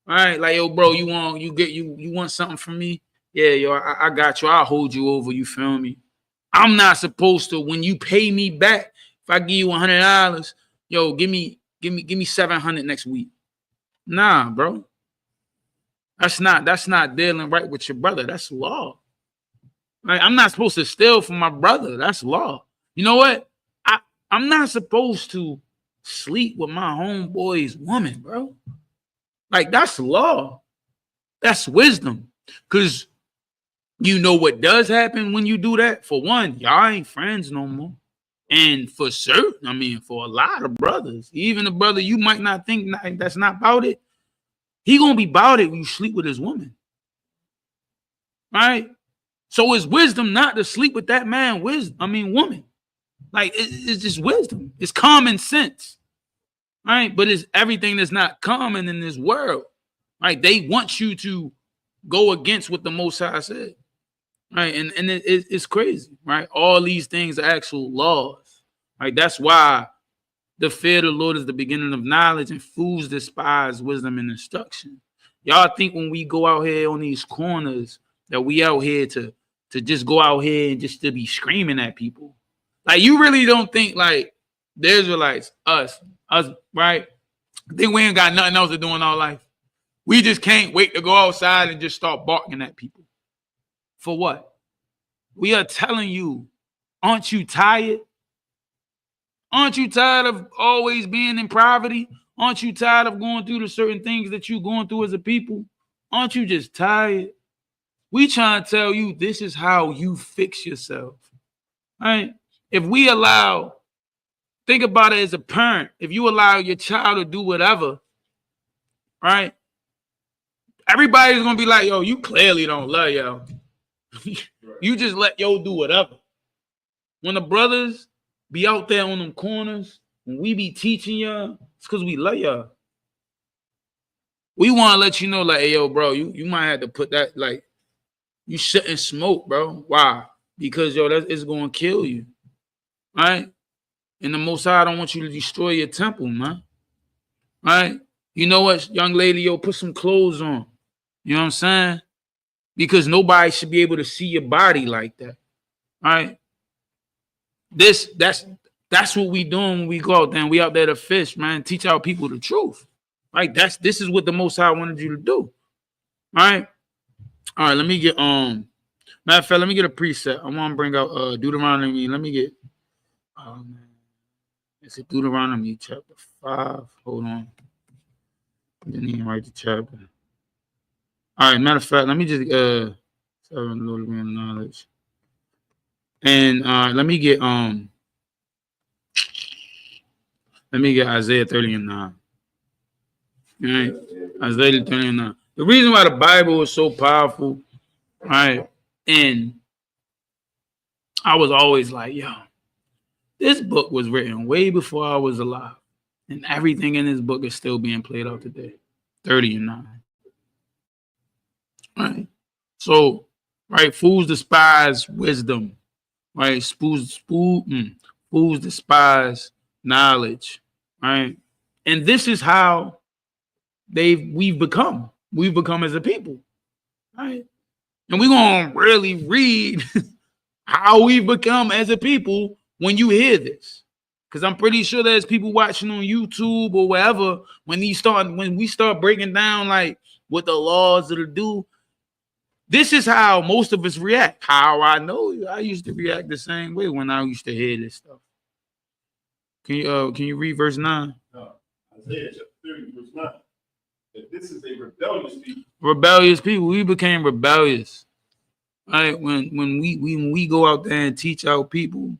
All right. Like, yo, bro, you want something from me? Yeah, yo, I got you. I'll hold you over. You feel me? I'm not supposed to, when you pay me back, if I give you $100, yo, give me $700 next week. Nah, bro. That's not dealing right with your brother. That's law. Right? I'm not supposed to steal from my brother. That's law. You know what? I'm not supposed to sleep with my homeboy's woman, bro. Like, that's law. That's wisdom. Because you know what does happen when you do that? For one, y'all ain't friends no more. And for certain, for a lot of brothers, even a brother you might not think that's not about it, he gonna be about it when you sleep with his woman. Right? So it's wisdom not to sleep with that man, woman. Like, it's just wisdom. It's common sense. Right? But it's everything that's not common in this world. Right? They want you to go against what the Most High said. Right? And it's crazy. Right? All these things are actual laws. Right? That's why the fear of the Lord is the beginning of knowledge, and fools despise wisdom and instruction. Y'all think when we go out here on these corners that we out here to just go out here and just to be screaming at people. Like, you really don't think like the Israelites, us, right? I think we ain't got nothing else to do in our life. We just can't wait to go outside and just start barking at people. For what? We are telling you, aren't you tired? Aren't you tired of always being in poverty? Aren't you tired of going through the certain things that you're going through as a people? Aren't you just tired? We trying to tell you this is how you fix yourself. Right? If we think about it as a parent, if you allow your child to do whatever, right? Everybody's gonna be like, yo, you clearly don't love yo. You just let yo do whatever. When the brothers be out there on them corners, when we be teaching y'all, it's because we love y'all. We want to let you know, like, hey, yo, bro, you might have to put that, like, you shouldn't smoke, bro. Why? Because, yo, it's going to kill you, right? And the Most High don't want you to destroy your temple, man, right? You know what, young lady, yo, put some clothes on. You know what I'm saying? Because nobody should be able to see your body like that, right? That's what we doing when we go out there and we out there to fish, man. Teach our people the truth. Right? This is what the Most High wanted you to do. All right, let me get matter of fact, let me get a preset. I want to bring out Deuteronomy. Let me get it's Deuteronomy chapter 5. Hold on. I didn't even write the chapter. All right, matter of fact, let me just 7 Lord of knowledge. And let me get Isaiah 30:9. Right? Isaiah 30:9. The reason why the Bible is so powerful, right? And I was always like, yo, this book was written way before I was alive. And everything in this book is still being played out today. 30:9. Right? So, right, fools despise wisdom. Right? Fools despise knowledge. Right? And this is how we've become as a people, right? And we're gonna really read how we've become as a people when you hear this, because I'm pretty sure there's people watching on YouTube or wherever when we start breaking down like what the laws are to do. This is how most of us react. How I know I used to react the same way when I used to hear this stuff. Can you read verse 9? Isaiah chapter 30, verse 9. That this is a rebellious people. Rebellious people. We became rebellious, right? When we go out there and teach our people,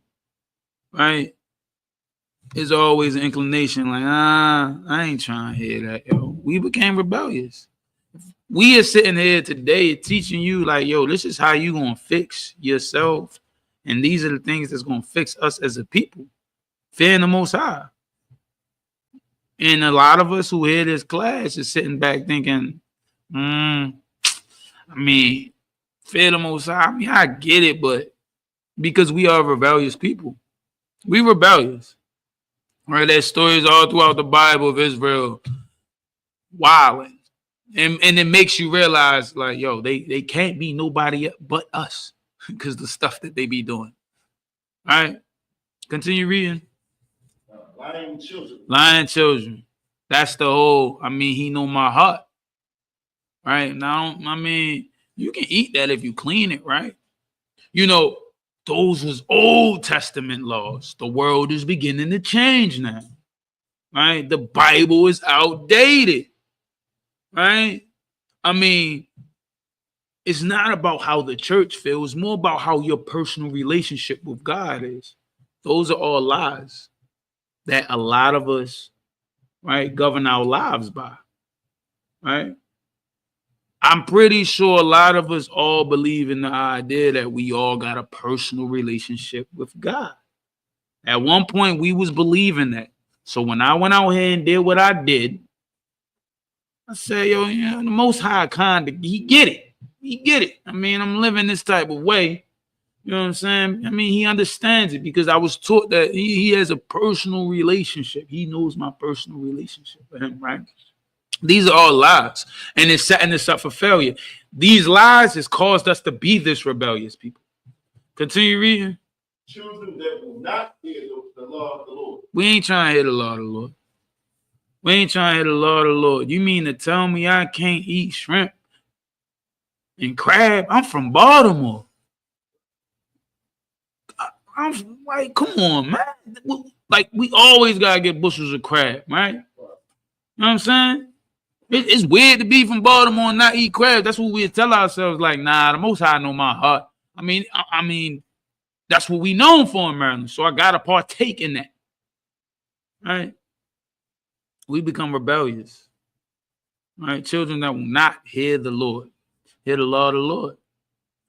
right? It's always an inclination like, I ain't trying to hear that, yo. We became rebellious. We are sitting here today teaching you like, yo, this is how you gonna fix yourself, and these are the things that's gonna fix us as a people. Fearing the Most High. And a lot of us who hear this class is sitting back thinking, I mean, fear the Most High. I mean, I get it, but because we are rebellious people. We rebellious. Right? There's stories all throughout the Bible of Israel wilding. And it makes you realize, like, yo, they can't be nobody but us because the stuff that they be doing. All right? Continue reading. Lying children. That's the whole, I mean, he know my heart. Right? Now, I mean, you can eat that if you clean it, right? You know, those was Old Testament laws. The world is beginning to change now. Right? The Bible is outdated. Right? I mean, it's not about how the church feels. It's more about how your personal relationship with God is. Those are all lies that a lot of us, right, govern our lives by, right? I'm pretty sure a lot of us all believe in the idea that we all got a personal relationship with God. At one point, we was believing that. So when I went out here and did what I did, I said, yo, you know, the Most High kind of, he get it. He get it. I mean, I'm living this type of way. You know what I'm saying? I mean, he understands it because I was taught that he has a personal relationship. He knows my personal relationship with him, right? These are all lies, and it's setting us up for failure. These lies has caused us to be this rebellious people. Continue reading. Children that will not hear the law of the Lord. We ain't trying to hear the law of the Lord. We ain't trying to hear the law of the Lord. You mean to tell me I can't eat shrimp and crab? I'm from Baltimore. I'm like, come on, man. Like, we always gotta get bushels of crab, right? You know what I'm saying? It's weird to be from Baltimore and not eat crab. That's what we tell ourselves. Like, nah, the Most High know my heart. I mean, that's what we known for in Maryland. So I gotta partake in that. Right? We become rebellious. Right? Children that will not hear the Lord, hear the law of the Lord.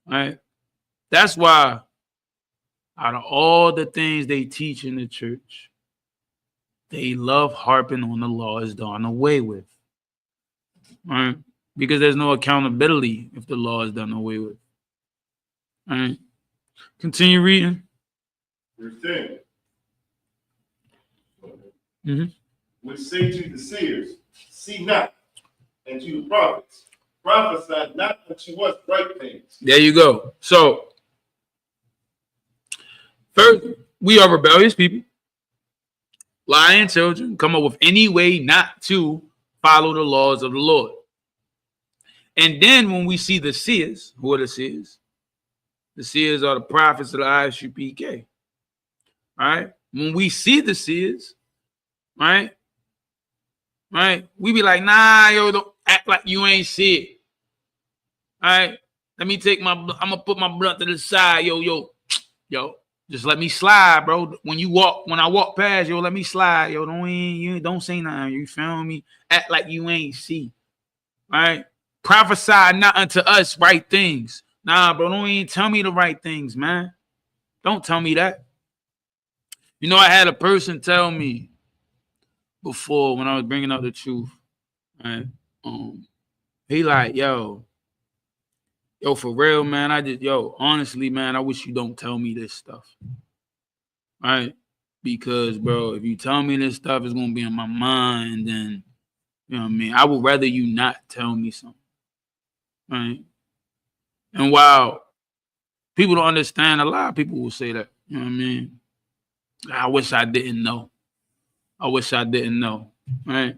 Right? That's why out of all the things they teach in the church, they love harping on the law is done away with. Right? Because there's no accountability if the law is done away with. All right. Continue reading. Verse 10. Mm-hmm. Which say to the seers, see not, and to the prophets, prophesy not unto us right things. There you go. So, first, we are rebellious people, lying children, come up with any way not to follow the laws of the Lord. And then when we see the seers, who are the seers? The seers are the prophets of the ISUPK. Right? When we see the seers, right? We be like, nah, yo, don't act like you ain't see it. All right? Let me I'm gonna put my blunt to the side, yo. Just let me slide, bro. When I walk past, yo, let me slide, yo. Don't say nothing. You feel me? Act like you ain't see. All right? Prophesy not unto us right things. Nah, bro, don't even tell me the right things, man. Don't tell me that. You know, I had a person tell me before when I was bringing up the truth, right? He like, yo, for real, man. Honestly, man, I wish you don't tell me this stuff, right? Because, bro, if you tell me this stuff, it's gonna be in my mind, and you know what I mean. I would rather you not tell me something, right? And while people don't understand, a lot of people will say that, you know what I mean. I wish I didn't know. Right?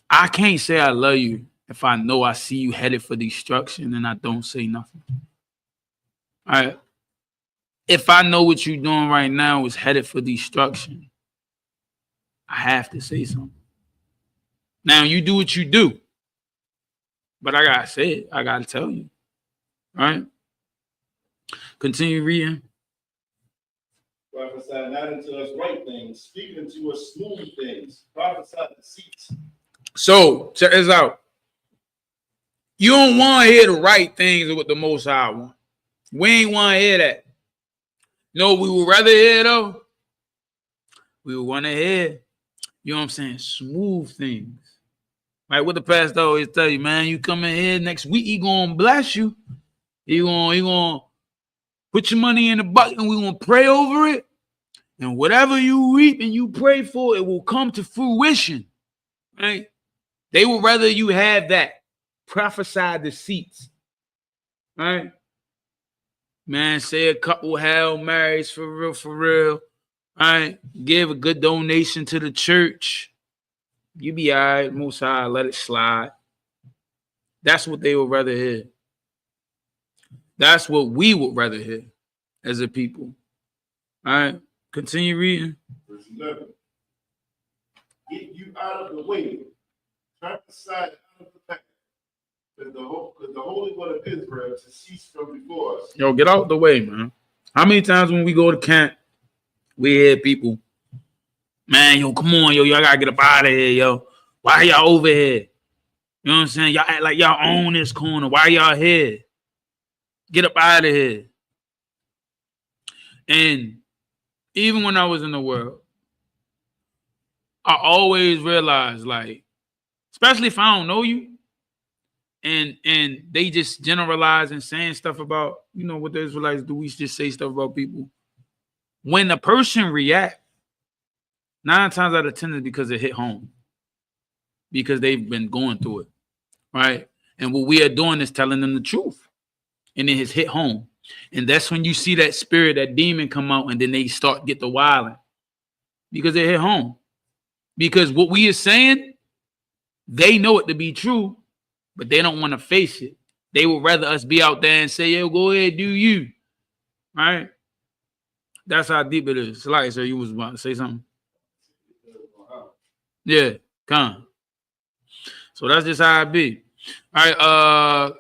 I can't say I love you if I know I see you headed for destruction and I don't say nothing. All right. If I know what you're doing right now is headed for destruction, I have to say something. Now you do what you do, but I gotta say it. I gotta tell you. All right. Continue reading. Prophesy not unto us right things, speak unto us smooth things, prophesy deceits. So check this out. You don't want to hear the right things of what the Most High want. We ain't want to hear that. No, we would rather hear though. We would want to hear, you know what I'm saying, smooth things. Like what the pastor always tell you, man, you come in here next week, he gonna bless you. He gonna put your money in the bucket and we gonna pray over it. And whatever you reap and you pray for, it will come to fruition. Right? They would rather you have that. Prophesy deceits. Right? Man, say a couple Hail Marys for real. All right. Give a good donation to the church. You be all right. Most High, let it slide. That's what they would rather hear. That's what we would rather hear as a people. All right. Continue reading. Verse 11. Get you out of the way. Prophesy out of the path. Because the Holy One of Israel to cease from before us. Yo, get out the way, man. How many times when we go to camp, we hear people, man, yo, come on, yo, y'all gotta get up out of here, yo. Why y'all over here? You know what I'm saying? Y'all act like y'all own this corner. Why y'all here? Get up out of here. And even when I was in the world, I always realized, like, especially if I don't know you, and they just generalize and saying stuff about, you know, what the Israelites do. We just say stuff about people. When a person react, 9 times out of 10 is because it hit home. Because they've been going through it. Right? And what we are doing is telling them the truth. And it has hit home. And that's when you see that spirit, that demon come out, and then they start get the wilding. Because it hit home. Because what we are saying, they know it to be true, but they don't want to face it. They would rather us be out there and say, yo, go ahead, do you. Right? That's how deep it is. Like, so you was about to say something? Yeah, come. So that's just how it be. All right,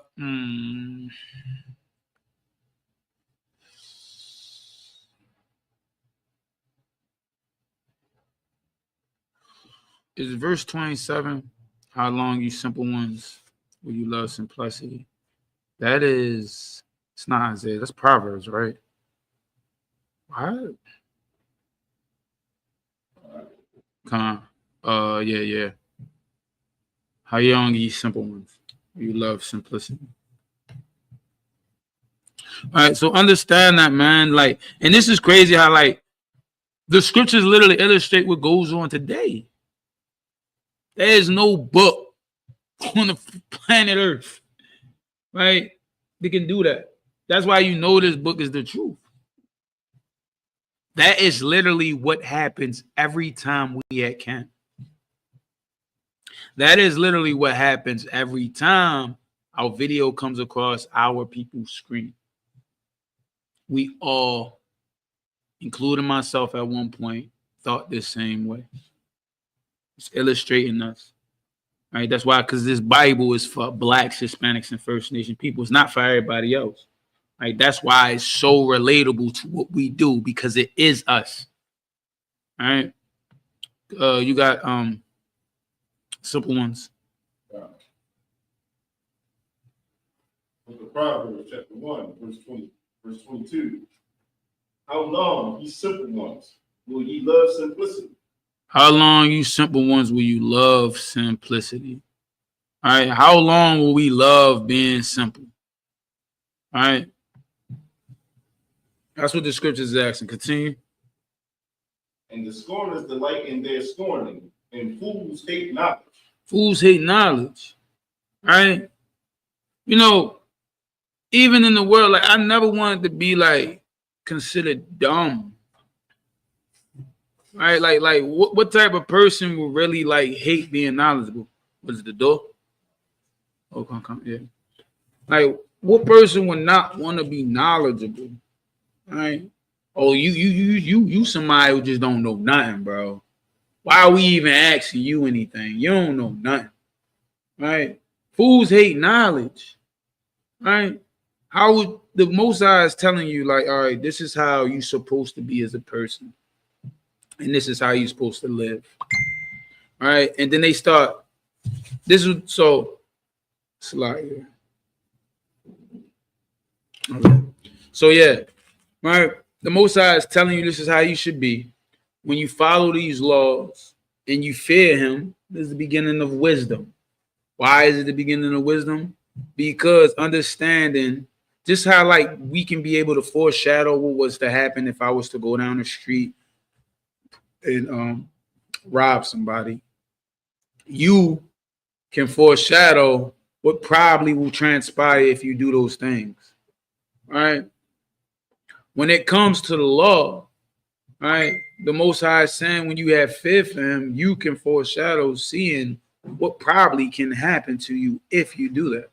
is verse 27. How long, you simple ones, will you love simplicity? That is, it's not Isaiah. That's Proverbs, right? What? Come on. Yeah. How young, ye simple ones, will you love simplicity? All right, so understand that, man. Like, and this is crazy how, like, the scriptures literally illustrate what goes on today. There is no book on the planet Earth, right, that can do that. That's why you know this book is the truth. That is literally what happens every time we at camp. That is literally what happens every time our video comes across our people's screen. We all, including myself at one point, thought this same way. It's illustrating us. Right? That's why, because this Bible is for Blacks, Hispanics, and First Nation people. It's not for everybody else. Right? That's why it's so relatable to what we do, because it is us. All right. You got simple ones. Book of Proverbs, chapter 1, verse 22. How long, ye simple ones, will ye love simplicity? How long, you simple ones, will you love simplicity? All right. How long will we love being simple? All right. That's what the scriptures is asking. Continue. And the scorners delight in their scorning, and fools hate knowledge. Fools hate knowledge. All right. You know, even in the world, like, I never wanted to be like considered dumb. Right? Like what type of person will really like hate being knowledgeable? Was it the door? Oh, come, yeah. Like, what person would not want to be knowledgeable? Right? Oh, you somebody who just don't know nothing, bro. Why are we even asking you anything? You don't know nothing. Right? Fools hate knowledge. Right? How would the Most High is telling you, like, all right, this is how you're supposed to be as a person, and this is how you're supposed to live. All right, and then they start. This is so. Slide here. Okay. So yeah, right. The Most High is telling you this is how you should be. When you follow these laws and you fear Him, this is the beginning of wisdom. Why is it the beginning of wisdom? Because understanding just how, like, we can be able to foreshadow what was to happen if I was to go down the street and rob somebody. You can foreshadow what probably will transpire if you do those things. All right. When it comes to the law, all right, the Most High is saying when you have fear for Him, you can foreshadow seeing what probably can happen to you if you do that.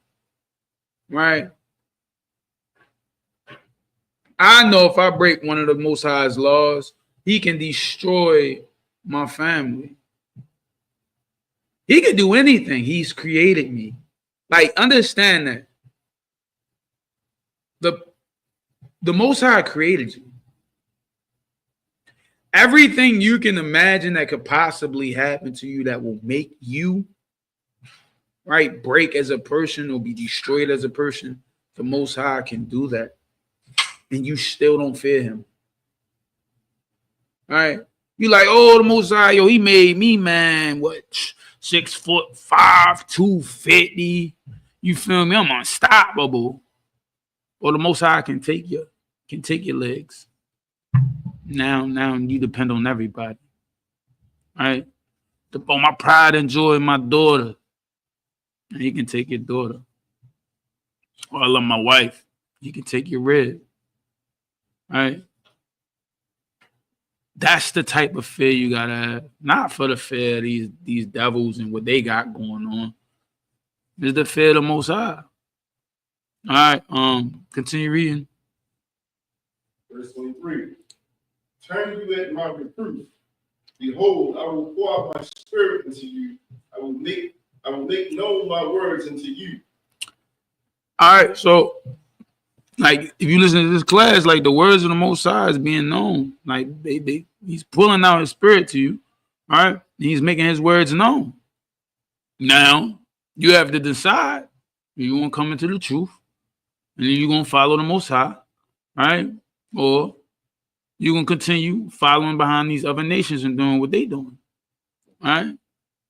Right? I know if I break one of the Most High's laws, He can destroy my family. He can do anything. He's created me. Like, understand that. The Most High created you. Everything you can imagine that could possibly happen to you that will make you, right, break as a person or be destroyed as a person, the Most High can do that. And you still don't fear Him. All right? You like, oh, the Most High, yo, He made me, man, what, 6'5", 250. You feel me? I'm unstoppable. Or the Most High can take your legs. Now you depend on everybody. All right? On my pride and joy in my daughter. And He can take your daughter. Or I love my wife. He can take your rib. All right? That's the type of fear you gotta have. Not for the fear of these devils and what they got going on. It's the fear of the Most High. All right, continue reading. Verse 23. Turn you at my reproof. Behold, I will pour out my spirit into you. I will make known my words unto you. All right, so, like, if you listen to this class, like, the words of the Most High is being known. Like, He's pulling out His spirit to you. All right. He's making his words known. Now, you have to decide if you want to come into the truth and then you're going to follow the Most High, right? Or you're going to continue following behind these other nations and doing what they're doing, right?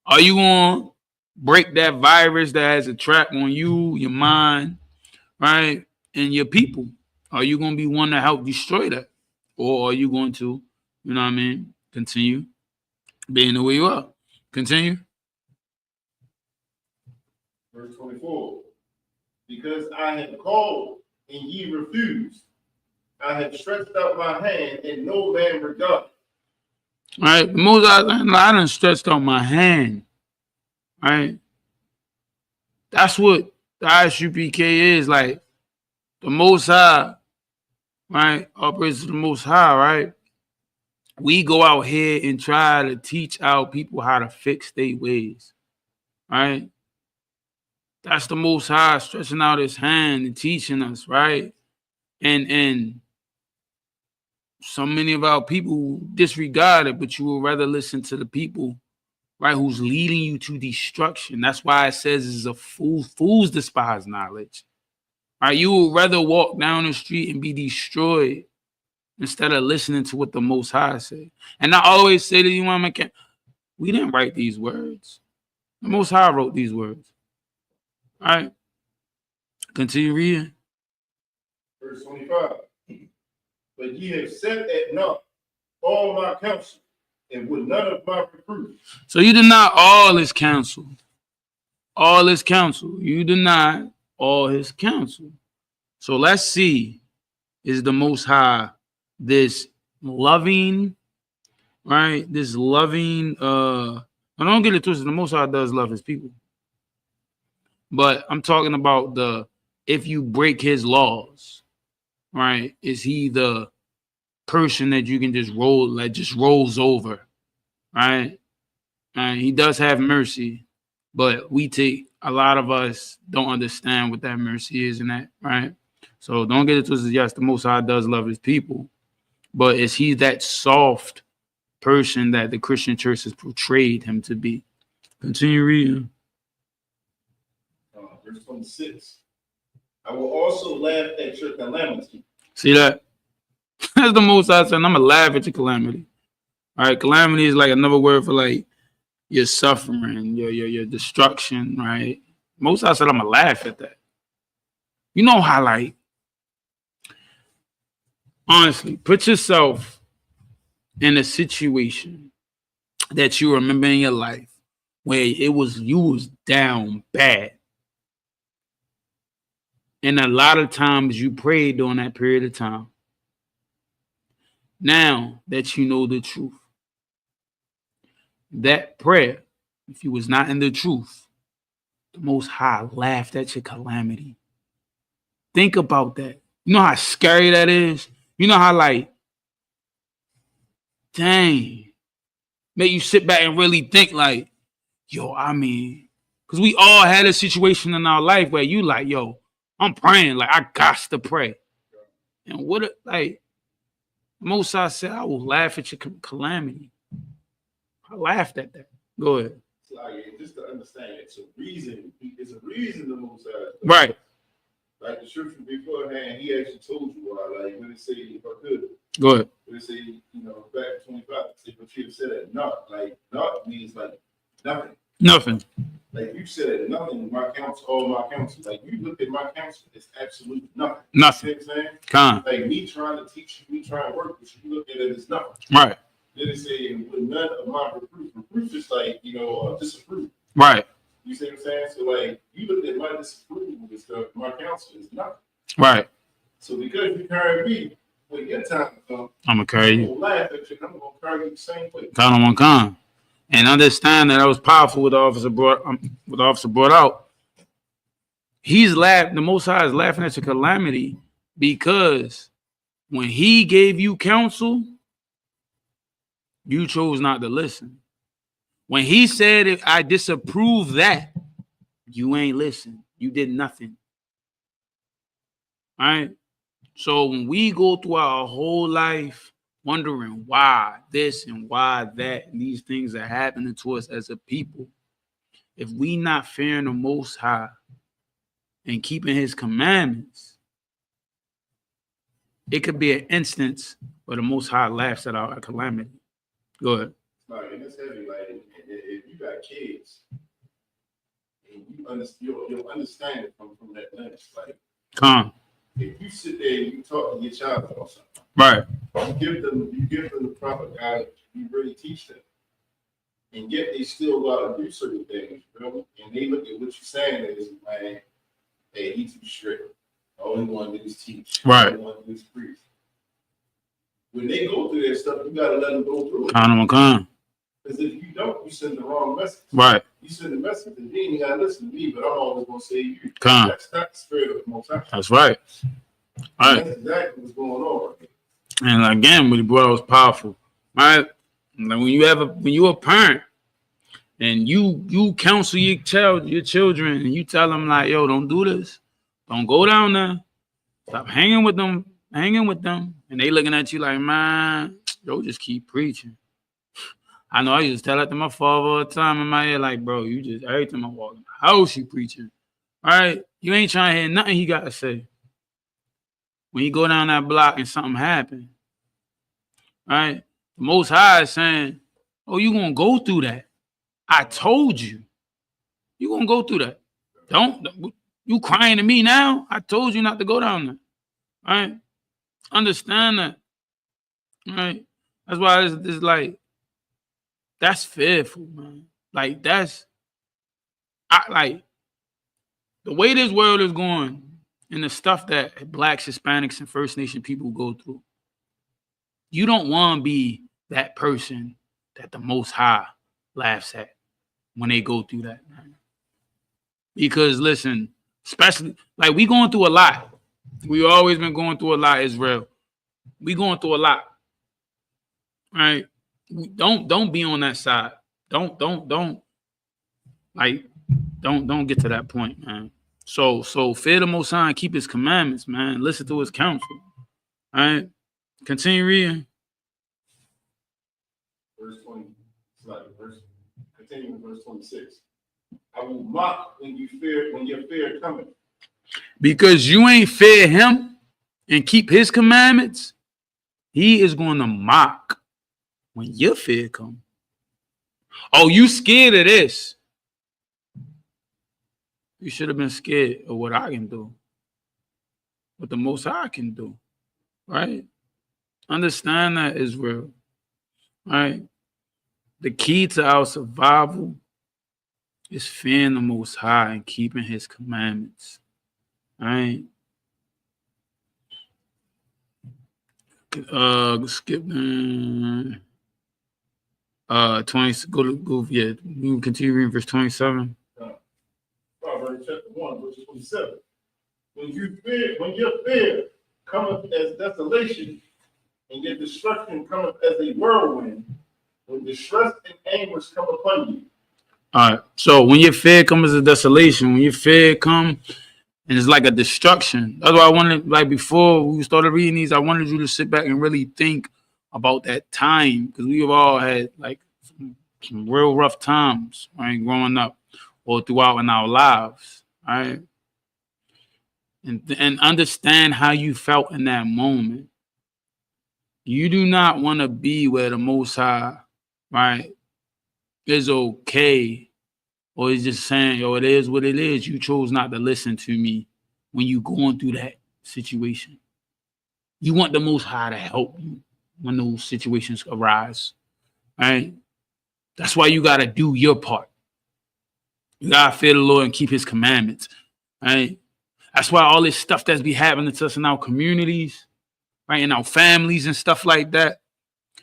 Are you going to break that virus that has a trap on you, your mind, right, and your people? Are you going to be one to help destroy that? Or are you going to, you know what I mean, continue being the way you are? Continue. Verse 24. Because I have called and ye refused. I have stretched out my hand and no man regarded. All right. Moses, I done stretched out my hand. Right. That's what the ISUPK is. Like the Most High, right? All praise to the Most High, right? We go out here and try to teach our people how to fix their ways, right? That's the Most High stretching out his hand and teaching us, right? And so many of our people disregard it, but you will rather listen to the people, right, who's leading you to destruction. That's why it says it's a fool. Fools despise knowledge. Right? You will rather walk down the street and be destroyed instead of listening to what the Most High say. And I always say to you, we didn't write these words. The Most High wrote these words. All right. Continue reading. Verse 25. But ye have set at naught all my counsel, and would none of my reproof. So you deny all his counsel. All his counsel. You deny all his counsel. So let's see, is the Most High this loving, right? This loving, I don't get it twisted. The Most High does love his people. But I'm talking about if you break his laws, right? Is he the person that you can just rolls over, right? And he does have mercy, but a lot of us don't understand what that mercy is in that, right? So don't get it twisted. Yes, the Most High does love his people, but is he that soft person that the Christian church has portrayed him to be? Continue reading. Verse 26. I will also laugh at your calamity. See that? That's the Most High saying, I'm going to laugh at your calamity. All right, calamity is like another word for like your suffering, your destruction, right? Most High said, I'm going to laugh at that. You know how, like, honestly, put yourself in a situation that you remember in your life where you was down bad. And a lot of times you prayed during that period of time. Now that you know the truth, that prayer, if you was not in the truth, the Most High laughed at your calamity. Think about that. You know how scary that is? You know how, like, dang, make you sit back and really think like, yo, I mean, because we all had a situation in our life where you like, yo, I'm praying, like, I got to pray. And Most High said, I will laugh at your calamity. I laughed at that. Go ahead. Just to understand, it's a reason the Most High. Right. Like the scripture beforehand, he actually told you why. Like when it say, if I could, go ahead. When it say, back 25, say, but you have said that not. Like not means like nothing. Nothing. Like you said it, nothing. My counsel, all my counsel. Like you look at my counsel, it's absolutely nothing. Nothing. You know what I'm saying? Like me trying to teach you, me trying to work with you, you look at it as nothing. Right. Then it say, with none of my reproof. Reproof is like, disapprove. Right. You see what I'm saying? So like you look at my disapproval and stuff, my counsel is nothing. Right. So because you carry me, when your time comes, I'm gonna carry you. I'm gonna laugh at you and I'm gonna carry you the same way. Count on one con. And understand that was powerful what the officer brought out. He's laughing, the Most High is laughing at your calamity because when he gave you counsel, you chose not to listen. When he said, if I disapprove that, you ain't listen. You did nothing. All right? So when we go through our whole life, wondering why this and why that, and these things are happening to us as a people. If we not fearing the Most High and keeping his commandments, it could be an instance where the Most High laughs at our calamity. Go ahead. Like, and it's heavy. Like, if you got kids, and you'll understand it from that lens. Like, if you sit there and you talk to your child about something, right? You give them the proper guidance. You really teach them, and yet they still go out and do certain things, you know? And they look at what you're saying is, man, hey, he's too strict. All he want to do is teach. Right. All he want to do is preach. When they go through that stuff, you gotta let them go through it. Because if you don't, you send the wrong message. Right. You send the message, and then you gotta listen to me, but I'm always gonna say you. That's not the spirit of the Most High. That's right. All right. That's exactly what's going on. And again, what he brought was powerful. Right. Like when you're a parent and you counsel your children, and you tell them like, yo, don't do this, don't go down there, stop hanging with them, and they looking at you like, man, yo, just keep preaching. I know I used to tell that to my father all the time in my head, like, bro, you just, every time I walk in the house, you preaching. All right? You ain't trying to hear nothing he got to say. When you go down that block and something happen, right? The Most High is saying, oh, you going to go through that. I told you. You going to go through that. You crying to me now? I told you not to go down there. All right? Understand that. All right? That's why it's like, that's fearful, man. Like, the way this world is going and the stuff that Blacks, Hispanics, and First Nation people go through, you don't want to be that person that the Most High laughs at when they go through that, man. Because, listen, especially, like, we going through a lot. We always been going through a lot, Israel. We going through a lot, right? Don't be on that side. Don't get to that point, man. So fear the Most High and keep his commandments, man. Listen to his counsel. All right. Continue reading. Verse 20. Continue with verse 26. I will mock when your fear cometh. Because you ain't fear him and keep his commandments, he is going to mock when your fear comes. Oh, you scared of this? You should have been scared of what I can do, what the Most High can do, right? Understand that, Israel, right? The key to our survival is fearing the Most High and keeping his commandments, right? Skip 20. Go. Yeah, you continue reading verse 27. Proverbs chapter 1, verse 27. When your fear cometh as desolation, and your destruction cometh as a whirlwind, when distress and anguish come upon you. All right. So when your fear comes as a desolation, when your fear comes and it's like a destruction. That's why I wanted, like before we started reading these, I wanted you to sit back and really think about that time, because we've all had like some real rough times, right, growing up or throughout in our lives, right? And understand how you felt in that moment. You do not want to be where the Most High, right, is okay, or is just saying, yo, it is what it is. You chose not to listen to me when you going through that situation. You want the Most High to help you when those situations arise, right? That's why you got to do your part. You got to fear the Lord and keep his commandments, right? That's why all this stuff that's be happening to us in our communities, right, in our families and stuff like that,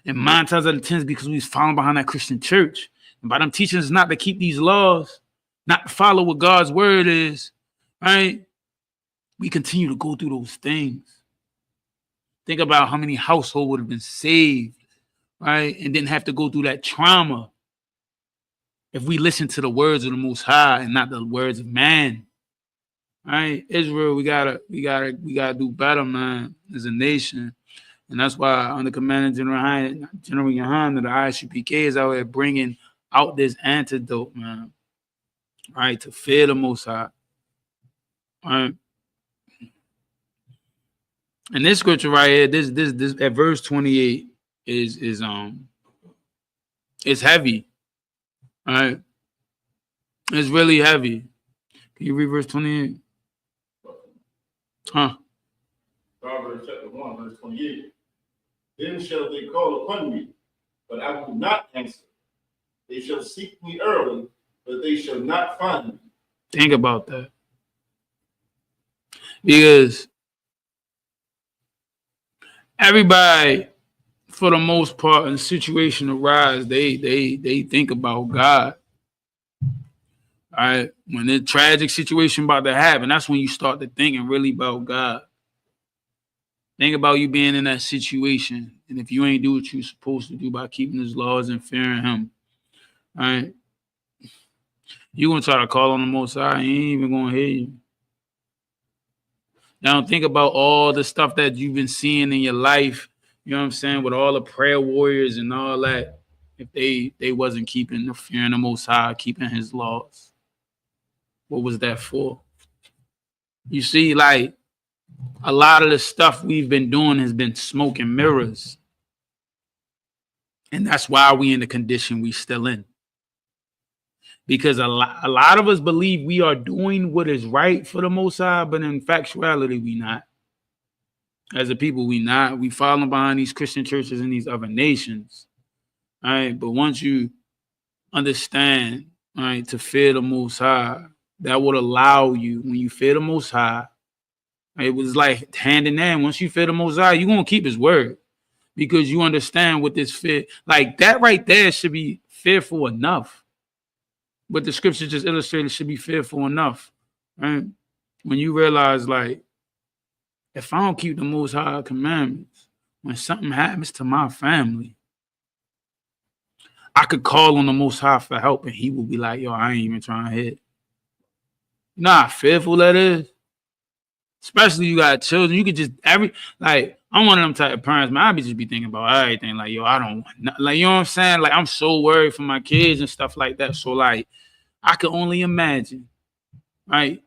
and 9 times out of 10 is because we was following behind that Christian church. And by them teaching us not to keep these laws, not to follow what God's word is, right? We continue to go through those things. Think about how many households would have been saved, right, and didn't have to go through that trauma if we listen to the words of the Most High and not the words of man. Right? Israel, we gotta do better, man, as a nation. And that's why under Commander General Yohana, the ISUPK is out here bringing out this antidote, man. Right, to fear the Most High. All right. And this scripture right here, this at verse 28 is it's heavy. All right. It's really heavy. Can you read verse 28? Proverbs chapter 1, verse 28. Then shall they call upon me, but I will not answer. They shall seek me early, but they shall not find me. Think about that. Because everybody, for the most part, in the situation arise, they think about God. All right. When the tragic situation about to happen, that's when you start to thinking really about God. Think about you being in that situation. And if you ain't do what you're supposed to do by keeping his laws and fearing him, all right, you're going to try to call on the Most High. He ain't even going to hear you. Now, think about all the stuff that you've been seeing in your life, you know what I'm saying, with all the prayer warriors and all that, if they wasn't keeping the fearing the Most High, keeping his laws. What was that for? You see, like, a lot of the stuff we've been doing has been smoke and mirrors. And that's why we in the condition we still in. Because a lot of us believe we are doing what is right for the Most High, but in factuality, we not. As a people, we not. We following behind these Christian churches in these other nations. All right. But once you understand, all right, to fear the Most High, that would allow you, when you fear the Most High, it was like hand in hand. Once you fear the Most High, you're going to keep his word because you understand what this fear, like that right there should be fearful enough. But the scripture just illustrated should be fearful enough, right? When you realize, like, if I don't keep the Most High commandments, when something happens to my family, I could call on the Most High for help and he will be like, yo, I ain't even trying to hit. You know how fearful that is? Especially you got children. You could just, I'm one of them type of parents, man. I be just be thinking about everything. Like, yo, I don't want nothing. Like, you know what I'm saying? Like, I'm so worried for my kids and stuff like that. So, like, I can only imagine, right?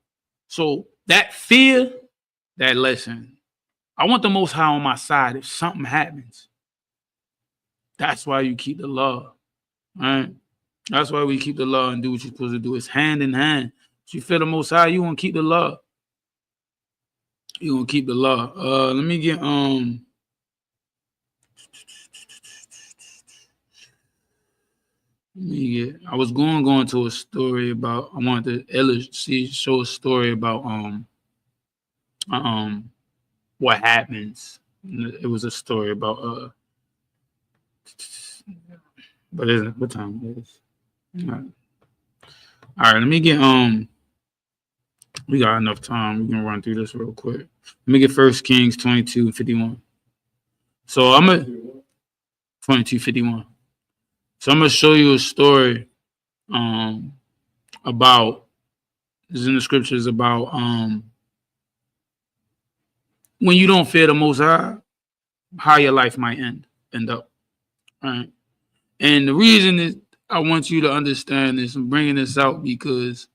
So that fear, that lesson, I want the Most High on my side if something happens. That's why you keep the law, right? That's why we keep the law and do what you're supposed to do. It's hand in hand. If you fear the Most High, you want to keep the law. You gonna keep the law. Let me get I was going to a story about. I wanted to show a story about what happens. It was a story about but isn't what time it is? All right. Let me get we got enough time. We can run through this real quick. Let me get 1 Kings 22:51. So I'm gonna 22:51. So I'm gonna show you a story about, this is in the scriptures about when you don't fear the Most High, how your life might end up. All right. And the reason is I want you to understand this. I'm bringing this out because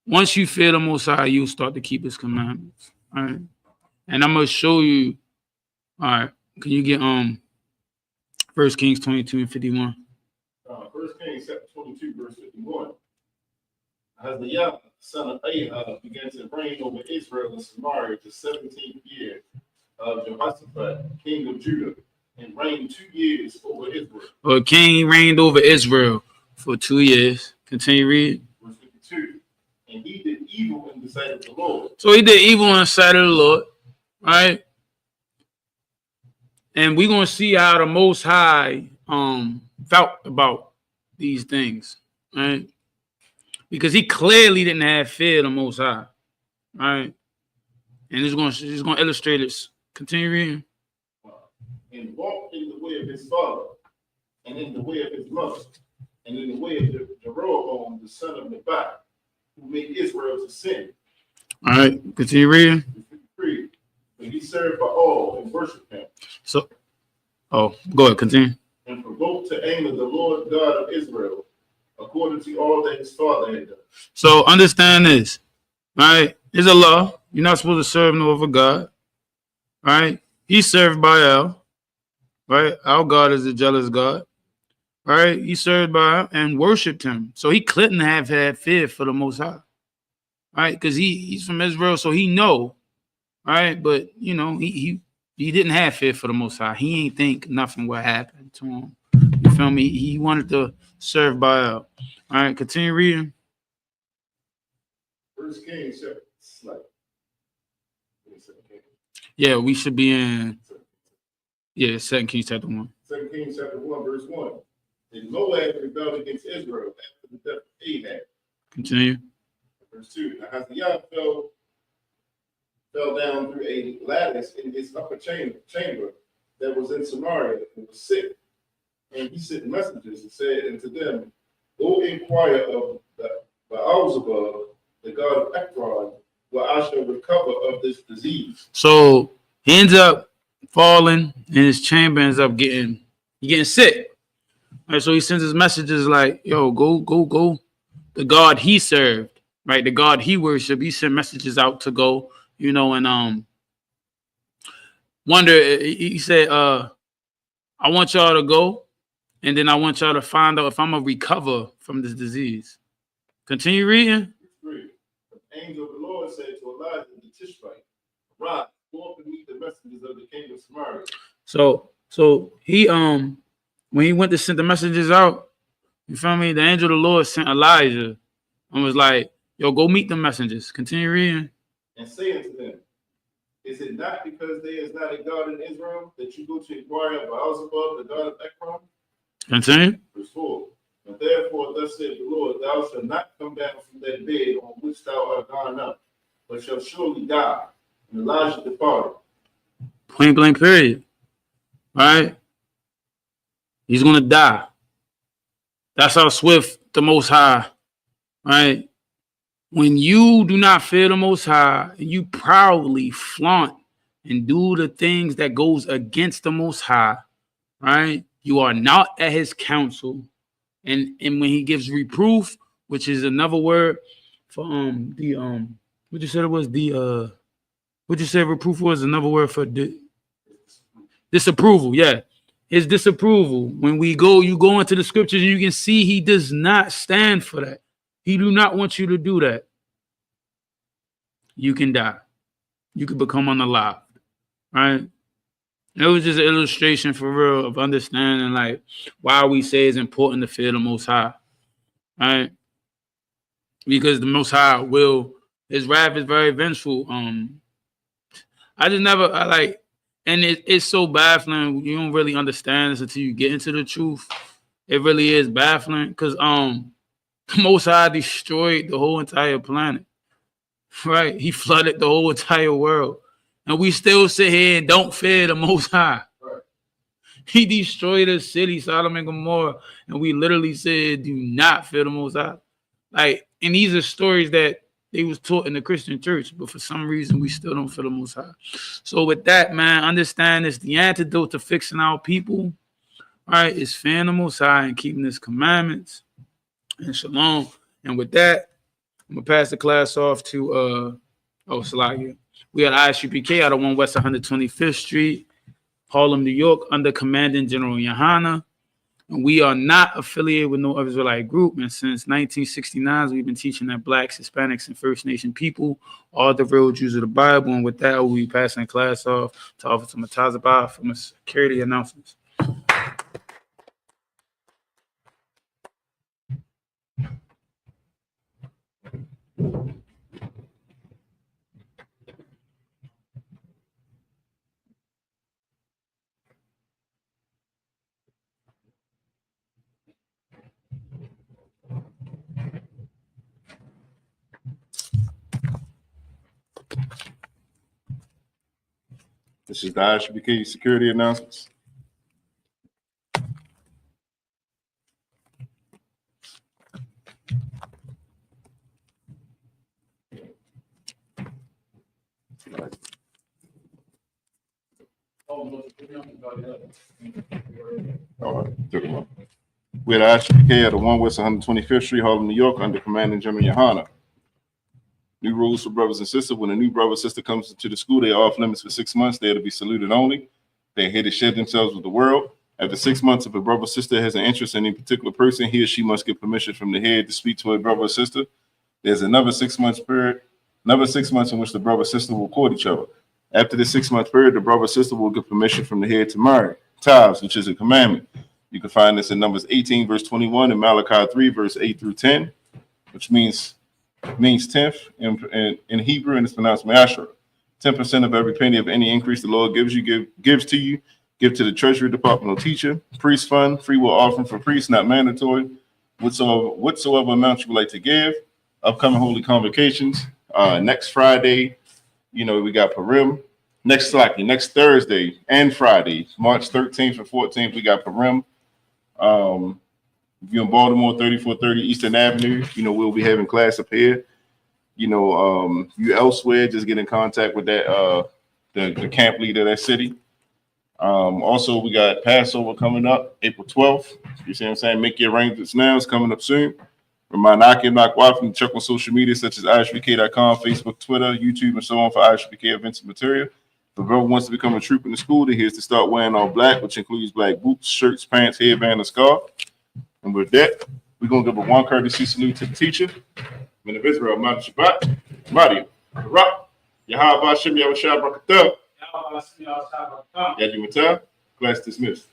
once you fear the Most High, you'll start to keep his commandments. All right. And I'm going to show you. All right. Can you get 1 Kings 22:51? 1 Kings 22, verse 51. Hazael, son of Ahab, began to reign over Israel and Samaria the 17th year of Jehoshaphat, king of Judah, and reigned 2 years over Israel. Well, king reigned over Israel for 2 years. Continue reading. Verse 52. And he did evil in the sight of the Lord. So he did evil in the sight of the Lord, right? And we're going to see how the Most High felt about these things, right? Because he clearly didn't have fear of the Most High, right? And it's going to illustrate this. Continue reading. And walked in the way of his father, and in the way of his mother, and in the way of Jeroboam, the son of Nebat, who made Israel to sin. All right, continue reading. 53. and be served by all and worship him. So, go ahead, continue. And provoke to anger the Lord God of Israel, according to all that his father had done. So understand this, right? There's a law. You're not supposed to serve no other God, right? He served Baal, right? Our God is a jealous God, right? He served Baal and worshipped him. So he couldn't have had fear for the Most High, right? Because he's from Israel, so he know, right? But, he didn't have fear for the Most High. He ain't think nothing would happen to him. You feel me? He wanted to serve Baal. All right, continue reading. First Kings chapter. Yeah, we should be in. Yeah, 2 Kings chapter 1. 2 Kings chapter 1, verse 1. And Moab rebelled against Israel after the death of Ahab. Continue. Verse 2. Now Hazael fell down through a lattice in his upper chamber that was in Samaria and was sick. And he sent messengers and said unto them, Go inquire of Beelzebub, the god of Ekron, where I shall recover of this disease. So he ends up falling in his chamber, ends up getting sick. Right, so he sends his messages like, yo, go. The God he served, right? The God he worshiped, he sent messages out to go, and wonder, he said, I want y'all to go, and then I want y'all to find out if I'm going to recover from this disease. Continue reading. The angel of the Lord said to Elijah the Tishbite, Rise, go up and meet the messengers of the king of Samaria. So he when he went to send the messages out, you feel me? The angel of the Lord sent Elijah and was like, yo, go meet the messengers. Continue reading. And say unto them, Is it not because there is not a God in Israel that you go to inquire of Beelzebub, the god of Ekron? Continue. Verse 4. And therefore, thus saith the Lord, Thou shalt not come down from that bed on which thou art gone up, but shalt surely die. And Elijah departed. Point blank period. Right? He's going to die. That's how swift the Most High, right? When you do not fear the Most High, and you proudly flaunt and do the things that goes against the Most High, right? You are not at his counsel. And when he gives reproof, which is another word for what you said it was what you said reproof was another word for disapproval. Yeah, his disapproval. When you go into the scriptures, and you can see he does not stand for that. He do not want you to do that. You can die. You could become unalive, right? It was just an illustration for real of understanding like why we say it's important to fear the Most High, right? Because the Most High his wrath is very vengeful. And it's so baffling. You don't really understand this until you get into the truth. It really is baffling because the Most High destroyed the whole entire planet, right? He flooded the whole entire world. And we still sit here and don't fear the Most High. Right. He destroyed a city, Sodom and Gomorrah, and we literally said, do not fear the Most High. Like, and these are stories that they was taught in the Christian church, but for some reason, we still don't fear the Most High. So with that, man, understand it's the antidote to fixing our people, right? It's fearing the Most High and keeping his commandments. And shalom. And with that, I'm going to pass the class off to, Salakia. We at ISUPK out of 1 West 125th Street, Harlem, New York, under Commanding General Yohana. And we are not affiliated with no Israelite group. And since 1969, we've been teaching that Blacks, Hispanics, and First Nation people are the real Jews of the Bible. And with that, we'll be passing the class off to Officer Matazabah for security announcements. This is the ISUPK security announcements. All right, took him up. We're at ISBK at the 1 West 125th Street, Harlem, New York, under Commanding General Yohana. New rules for brothers and sisters. When a new brother or sister comes into the school, they are off limits for 6 months. They are to be saluted only. They're here to share themselves with the world. After 6 months, if a brother or sister has an interest in any particular person, he or she must get permission from the head to speak to a brother or sister. There's another 6 months period, another 6 months in which the brother or sister will court each other. After the 6 month period, the brother or sister will get permission from the head to marry. Tithes, which is a commandment. You can find this in Numbers 18, verse 21, and Malachi 3, verse 8 through 10, which means 10th in Hebrew, and it's pronounced Ma'ashra. 10% of every penny of any increase the Lord gives to you. Give to the treasury departmental teacher, priest fund, free will offering for priests, not mandatory. Whatsoever amount you would like to give. Upcoming holy convocations. Next Friday, we got Purim. Next Thursday and Friday, March 13th and 14th, we got Purim. If you're in Baltimore, 3430 Eastern Avenue, we'll be having class up here. You elsewhere, just get in contact with that the camp leader of that city. Also, we got Passover coming up April 12th. You see what I'm saying? Make your arrangements now. It's coming up soon. Remind Naki and Nakwa from check on social media such as irishbk.com, Facebook, Twitter, YouTube, and so on for IRishBK events and material. If a brother wants to become a trooper in the school, then he has to start wearing all black, which includes black boots, shirts, pants, headband, and scarf. And with that, we're going to give a one courtesy salute to the teacher. Men of Israel, Mad Shabbat, Mario, Rock, Yahweh Shem Yahushua Barakatah. Yadi Matah, class dismissed.